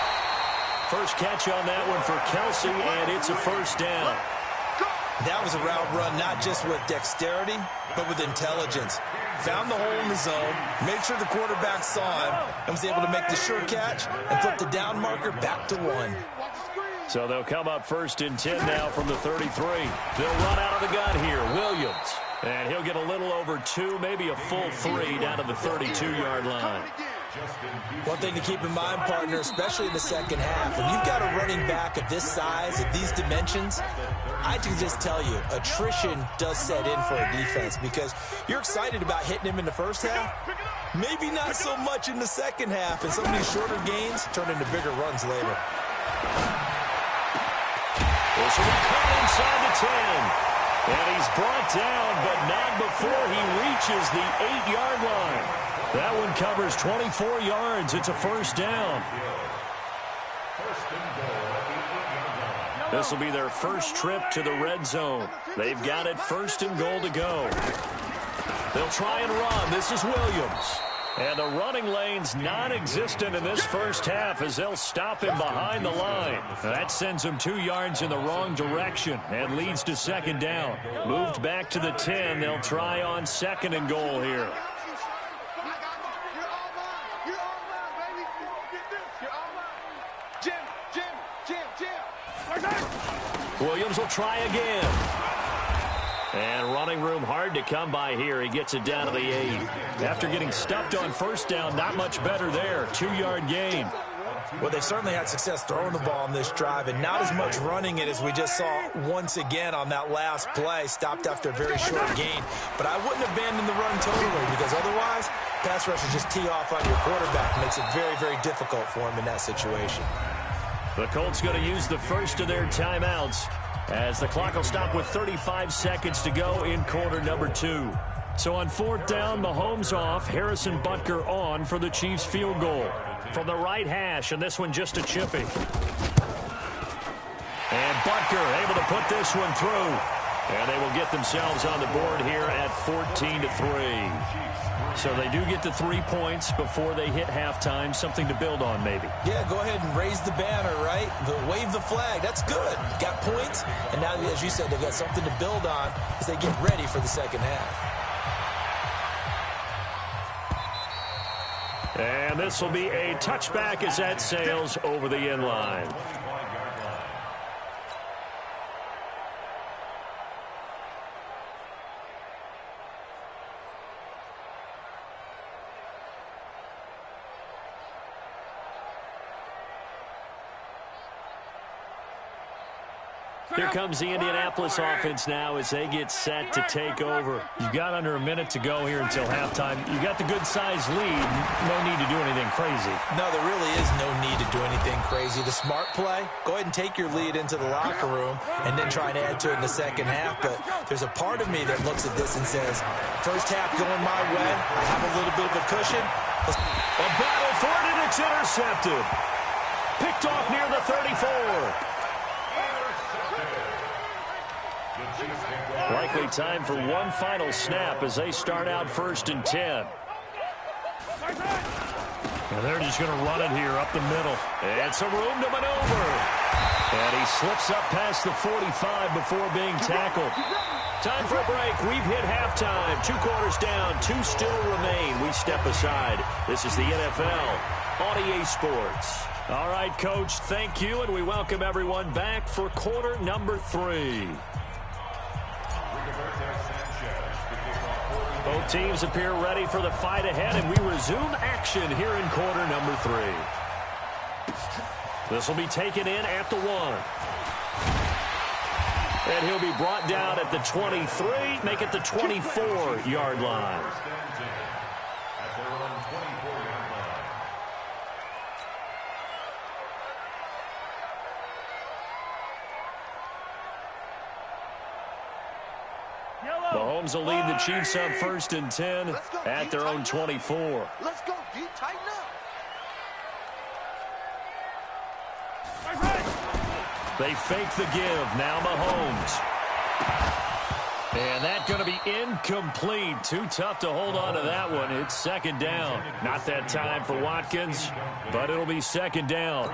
First catch on that one for Kelsey, and it's a first down. That was a route run not just with dexterity, but with intelligence. Found the hole in the zone, made sure the quarterback saw him, and was able to make the sure catch and flip the down marker back to 1. So they'll come up 1st and 10 now from the 33. They'll run out of the gun here. Williams. And he'll get a little over 2, maybe a full 3 down to the 32-yard line. One thing to keep in mind, partner, especially in the second half, when you've got a running back of this size, of these dimensions, I can just tell you, attrition does set in for a defense because you're excited about hitting him in the first half, maybe not so much in the second half, and some of these shorter gains turn into bigger runs later. This will be caught inside the 10. And he's brought down, but not before he reaches the 8-yard line. That one covers 24 yards. It's a first down. This will be their first trip to the red zone. They've got it 1st and goal to go. They'll try and run. This is Williams. And the running lane's non-existent in this first half as they'll stop him behind the line. That sends him 2 yards in the wrong direction and leads to 2nd down. Moved back to the 10. They'll try on 2nd and goal here. Williams will try again. And running room hard to come by here. He gets it down to the 8. After getting stuffed on first down, not much better there. 2-yard gain. Well, they certainly had success throwing the ball on this drive and not as much running it as we just saw once again on that last play. Stopped after a very short gain. But I wouldn't abandon the run totally because otherwise, pass rushers just tee off on your quarterback. Makes it very, very difficult for him in that situation. The Colts going to use the first of their timeouts as the clock will stop with 35 seconds to go in quarter number 2. So on 4th down, Mahomes off, Harrison Butker on for the Chiefs field goal. From the right hash, and this one just a chippy. And Butker able to put this one through. And they will get themselves on the board here at 14-3. So they do get the 3 points before they hit halftime. Something to build on, maybe. Yeah, go ahead and raise the banner, right? Wave the flag. That's good. Got points, and now, as you said, they've got something to build on as they get ready for the second half. And this will be a touchback as that sails over the end line. Here comes the Indianapolis offense now as they get set to take over. You've got under a minute to go here until halftime. You got the good-sized lead. No need to do anything crazy. No, there really is no need to do anything crazy. The smart play, go ahead and take your lead into the locker room and then try and add to it in the second half. But there's a part of me that looks at this and says, first half going my way. I have a little bit of a cushion. A battle for it, and it's intercepted. Picked off near the 34. Likely time for one final snap as they start out 1st and 10. And they're just going to run it here up the middle. And some room to maneuver. And he slips up past the 45 before being tackled. Time for a break. We've hit halftime. 2 quarters down. 2 still remain. We step aside. This is the NFL on EA Sports. All right, Coach, thank you. And we welcome everyone back for quarter number 3. Both teams appear ready for the fight ahead, and we resume action here in quarter number 3. This will be taken in at the 1. And he'll be brought down at the 23, make it the 24-yard line. Mahomes will lead the Chiefs up 1st and 10 at their own 24. Let's go, D. Tighten up. They fake the give. Now Mahomes. And that's going to be incomplete. Too tough to hold on to that one. It's 2nd down. Not that time for Watkins, but it'll be 2nd down.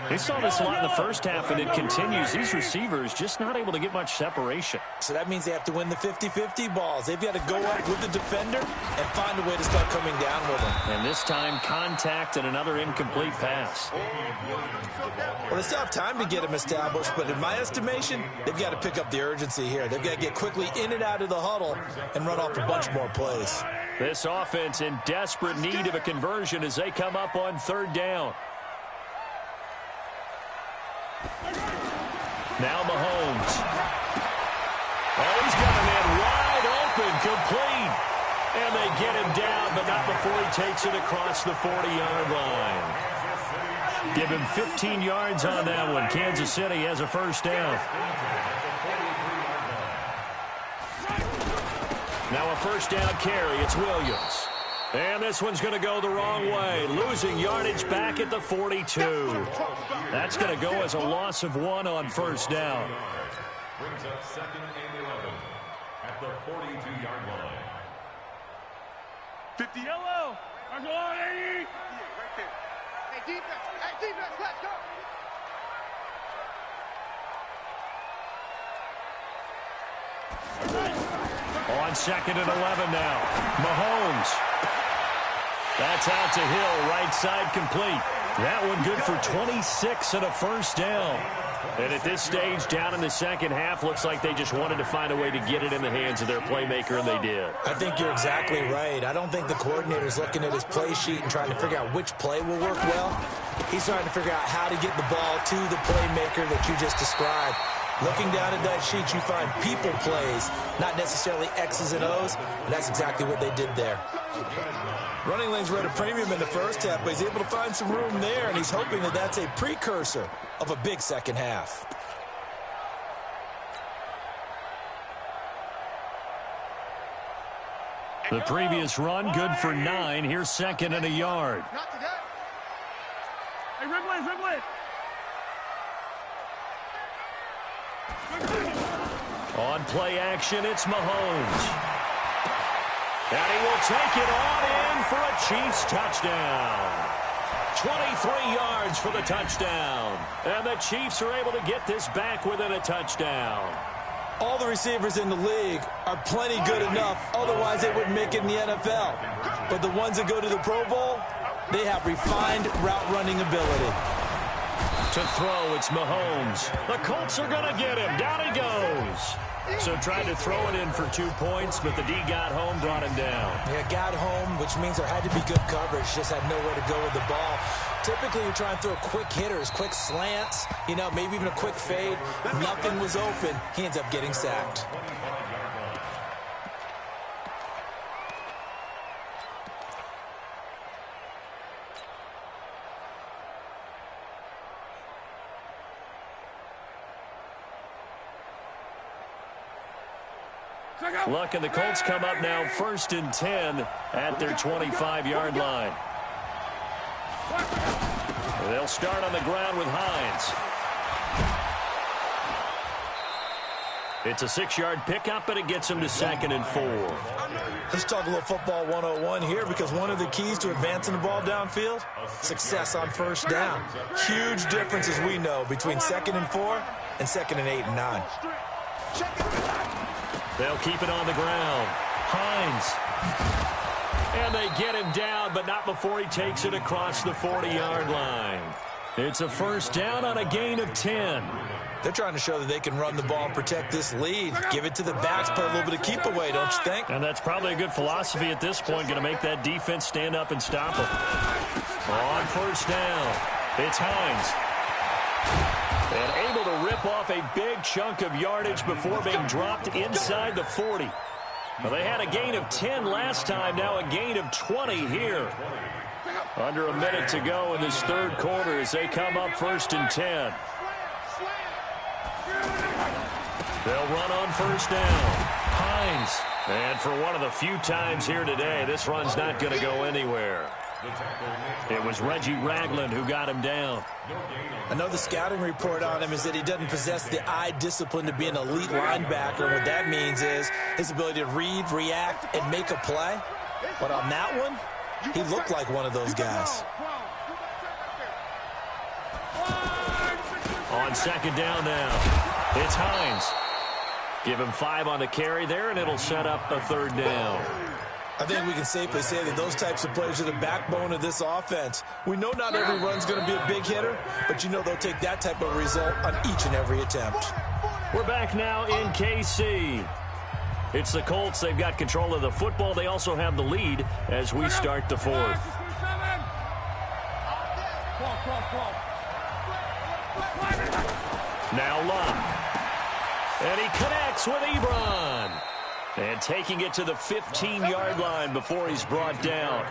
They saw this a lot in the first half, and it continues. These receivers just not able to get much separation. So that means they have to win the 50-50 balls. They've got to go up with the defender and find a way to start coming down with them. And this time, contact and another incomplete pass. Well, they still have time to get them established, but in my estimation, they've got to pick up the urgency here. They've got to get quickly in and out of the huddle and run off a bunch more plays. This offense in desperate need of a conversion as they come up on 3rd down. Now Mahomes. Oh, he's got a man wide open, complete. And they get him down, but not before he takes it across the 40-yard line. Give him 15 yards on that one. Kansas City has a 1st down. Now a 1st down carry. It's Williams. And this one's going to go the wrong way. Losing yardage back at the 42. That's going to go as a loss of 1 on 1st down. Brings up 2nd and 11 at the 42-yard line. 50 yellow. Let's go, 80. Right there. Hey, defense, let's go. On 2nd and 11 now. Mahomes. That's out to Hill, right side complete. That one good for 26 and a 1st down. And at this stage, down in the second half, looks like they just wanted to find a way to get it in the hands of their playmaker, and they did. I think you're exactly right. I don't think the coordinator's looking at his play sheet and trying to figure out which play will work well. He's trying to figure out how to get the ball to the playmaker that you just described. Looking down at that sheet, you find people plays, not necessarily X's and O's, and that's exactly what they did there. Running lanes were at a premium in the first half, but he's able to find some room there, and he's hoping that that's a precursor of a big second half. The previous run, good for 9. Here's 2nd and a yard. Not today. Hey, Ridley. On play action, it's Mahomes. And he will take it on in for a Chiefs touchdown. 23 yards for the touchdown. And the Chiefs are able to get this back within a touchdown. All the receivers in the league are plenty good enough, otherwise they wouldn't make it in the NFL. But the ones that go to the Pro Bowl, they have refined route running ability. To throw, it's Mahomes. The Colts are going to get him. Down he goes. So tried to throw it in for 2 points, but the D got home, brought him down. Yeah, got home, which means there had to be good coverage. Just had nowhere to go with the ball. Typically, you're trying to throw quick hitters, quick slants, you know, maybe even a quick fade. Nothing was open. He ends up getting sacked. Luck and the Colts come up now 1st and 10 at their 25-yard line. They'll start on the ground with Hines. It's a 6-yard pickup, but it gets him to 2nd and 4. Let's talk a little football 101 here, because one of the keys to advancing the ball downfield, success on first down. Huge difference, as we know, between 2nd and 4 and 2nd and 8 and 9. They'll keep it on the ground. Hines. And they get him down, but not before he takes it across the 40-yard line. It's a first down on a gain of 10. They're trying to show that they can run the ball and protect this lead. Give it to the backs, put a little bit of keep away, don't you think? And that's probably a good philosophy at this point, going to make that defense stand up and stop them. On first down, it's Hines. And able to rip off a big chunk of yardage before being dropped inside the 40. Well, they had a gain of 10 last time, now a gain of 20 here. Under a minute to go in this third quarter as they come up 1st and 10. They'll run on first down. Hines. And for one of the few times here today, this run's not going to go anywhere. It was Reggie Ragland who got him down. I know the scouting report on him is that he doesn't possess the eye discipline to be an elite linebacker. What that means is his ability to read, react, and make a play. But on that one, he looked like one of those guys. On 2nd down now, it's Hines. Give him 5 on the carry there, and it'll set up a 3rd down. I think we can safely say that those types of plays are the backbone of this offense. We know not every run's going to be a big hitter, but you know they'll take that type of result on each and every attempt. We're back now in KC. It's the Colts. They've got control of the football. They also have the lead as we start the 4th. Now Love. And he connects with Ebron. And taking it to the 15-yard line before he's brought down.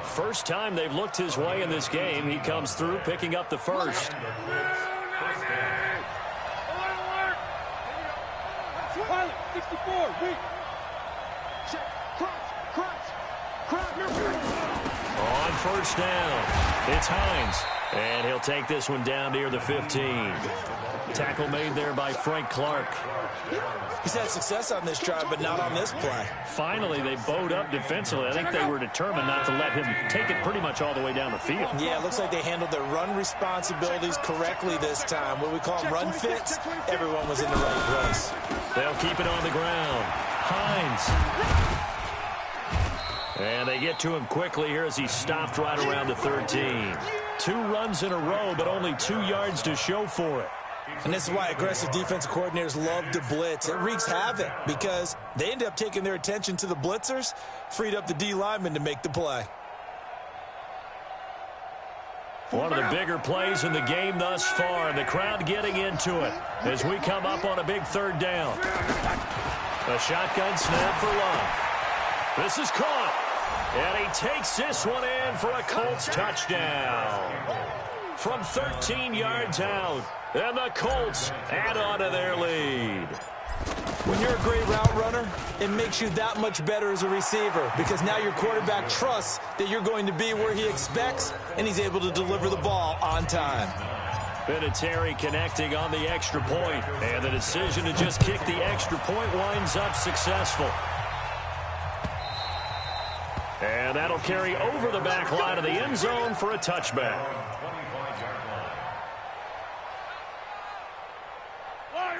First time they've looked his way in this game. He comes through, picking up the first. On first down, it's Hines. And he'll take this one down near the 15. Tackle made there by Frank Clark. He's had success on this drive, but not on this play. Finally, they bowed up defensively. I think they were determined not to let him take it pretty much all the way down the field. Yeah, it looks like they handled their run responsibilities correctly this time. What we call run fits, everyone was in the right place. They'll keep it on the ground. Hines. And they get to him quickly here as he stopped right around the 13. 2 runs in a row, but only 2 yards to show for it. And this is why aggressive defensive coordinators love to blitz. It wreaks havoc because they end up taking their attention to the blitzers, freed up the D lineman to make the play. One of the bigger plays in the game thus far, and the crowd getting into it as we come up on a big 3rd down. A shotgun snap for Love. This is caught, and he takes this one in for a Colts touchdown. From 13 yards out, and the Colts add on to their lead. When you're a great route runner, it makes you that much better as a receiver because now your quarterback trusts that you're going to be where he expects, and he's able to deliver the ball on time. Vinatieri connecting on the extra point, and the decision to just kick the extra point winds up successful. And that'll carry over the back line of the end zone for a touchback.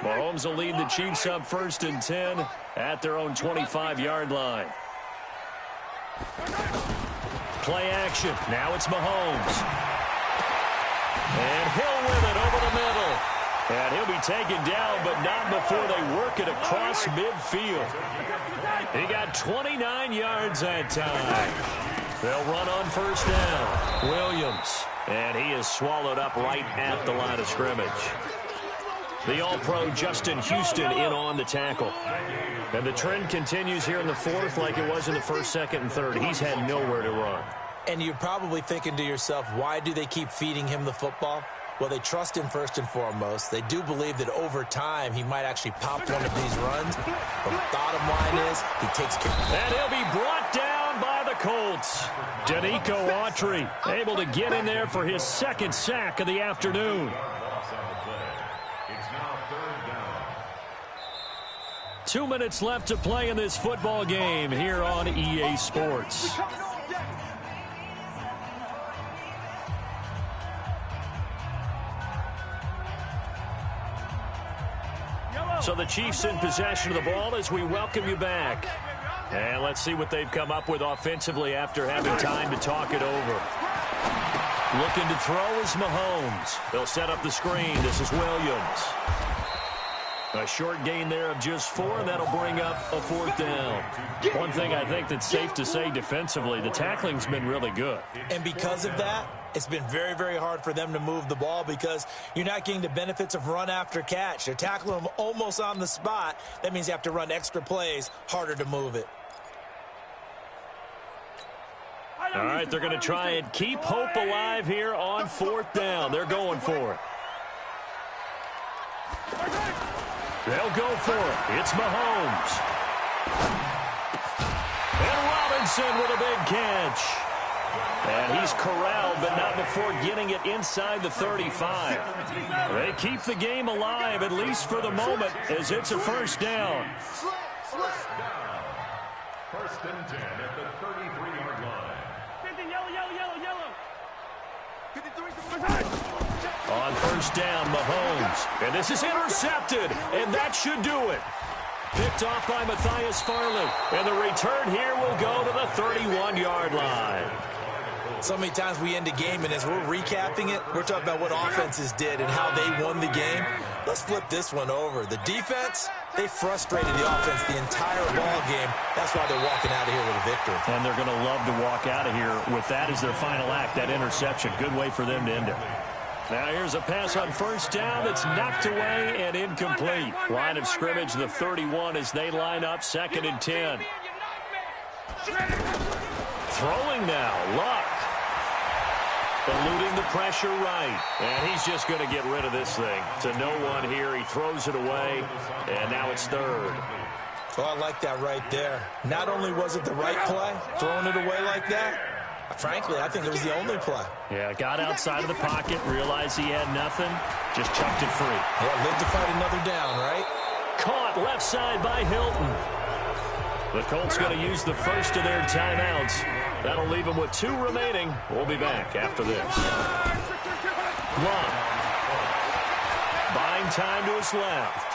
Mahomes will lead the Chiefs up 1st and 10 at their own 25-yard line. Play action. Now it's Mahomes. And Hill with it over the middle. And he'll be taken down, but not before they work it across midfield. He got 29 yards that time. They'll run on 1st down. Williams. And he is swallowed up right at the line of scrimmage. The All-Pro Justin Houston in on the tackle. And the trend continues here in the 4th like it was in the 1st, 2nd, and 3rd. He's had nowhere to run. And you're probably thinking to yourself, why do they keep feeding him the football? Well, they trust him first and foremost. They do believe that over time he might actually pop one of these runs. But the bottom line is he takes care. And he'll be brought down by the Colts. Danico Autry able to get in there for his 2nd sack of the afternoon. 2 minutes left to play in this football game here on EA Sports. So the Chiefs in possession of the ball as we welcome you back. And let's see what they've come up with offensively after having time to talk it over. Looking to throw is Mahomes. They'll set up the screen. This is Williams. A short gain there of just 4, and that'll bring up a 4th down. One thing I think that's safe to say defensively, the tackling's been really good. And because of that, it's been very, very hard for them to move the ball because you're not getting the benefits of run after catch. They're tackling them almost on the spot. That means you have to run extra plays, harder to move it. All right, they're going to try and keep hope alive here on 4th down. They're going for it. They'll go for it. It's Mahomes. And Robinson with a big catch. And he's corralled, but not before getting it inside the 35. They keep the game alive, at least for the moment, as it's a 1st down. 1st and 10 at the 33-yard line. On 1st down, Mahomes. And this is intercepted, and that should do it. Picked off by Matthias Farley. And the return here will go to the 31-yard line. So many times we end a game, and as we're recapping it, we're talking about what offenses did and how they won the game. Let's flip this one over. The defense, they frustrated the offense the entire ball game. That's why they're walking out of here with a victory. And they're going to love to walk out of here with that as their final act, that interception. Good way for them to end it. Now here's a pass on 1st down that's knocked away and incomplete. Line of scrimmage, the 31 as they line up 2nd and 10. Throwing now, Luck. Eluding the pressure right. And he's just going to get rid of this thing. To no one here. He throws it away. And now it's 3rd. Well, I like that right there. Not only was it the right play, throwing it away like that, frankly, I think it was the only play. Yeah, got outside of the pocket, realized he had nothing, just chucked it free. Yeah, live to fight another down, right? Caught left side by Hilton. The Colts going to use the first of their timeouts. That'll leave them with 2 remaining. We'll be back after this. Long. Buying time to his left.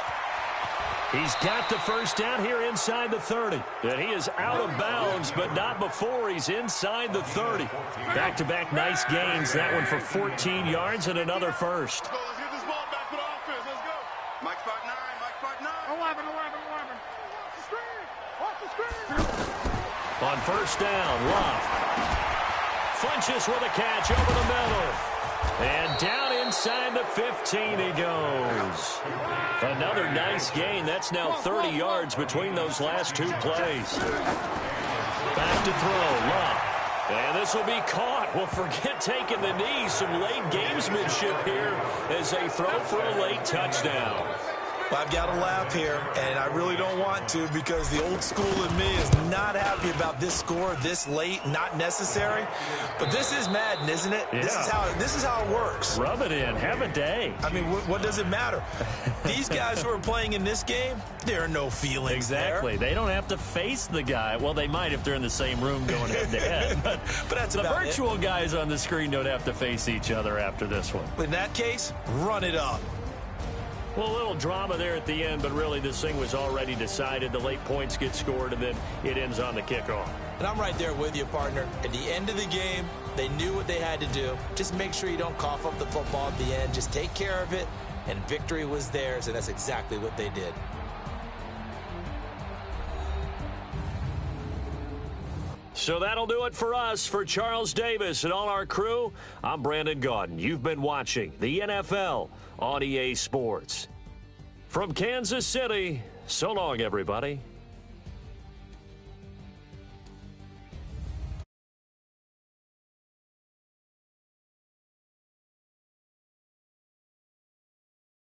He's got the first down here inside the 30. And he is out of bounds, but not before he's inside the 30. Back-to-back nice gains. That one for 14 yards and another first. Let's get this ball back for the offense. Let's go. Mike spot 9. Mike spot 9. 11. Off the screen. On 1st down, Love. Funches with a catch over the middle. And down inside the 15 he goes. Another nice gain. That's now 30 yards between those last 2 plays. Back to throw, Love. And this will be caught. Well, forget taking the knee. Some late gamesmanship here as they throw for a late touchdown. Well, I've got to laugh here, and I really don't want to because the old school in me is not happy about this score this late, not necessary. But this is Madden, isn't it? Yeah. This is how it works. Rub it in. Have a day. I mean, what does it matter? These guys who are playing in this game, there are no feelings Exactly. there. They don't have to face the guy. Well, they might if they're in the same room going head-to-head. But that's the about virtual guys on the screen don't have to face each other after this one. In that case, run it up. Well, a little drama there at the end, but really this thing was already decided. The late points get scored, and then it ends on the kickoff. And I'm right there with you, partner. At the end of the game, they knew what they had to do. Just make sure you don't cough up the football at the end. Just take care of it, and victory was theirs, and that's exactly what they did. So that'll do it for us. For Charles Davis and all our crew, I'm Brandon Gaudin. You've been watching the NFL on EA Sports. From Kansas City, so long, everybody.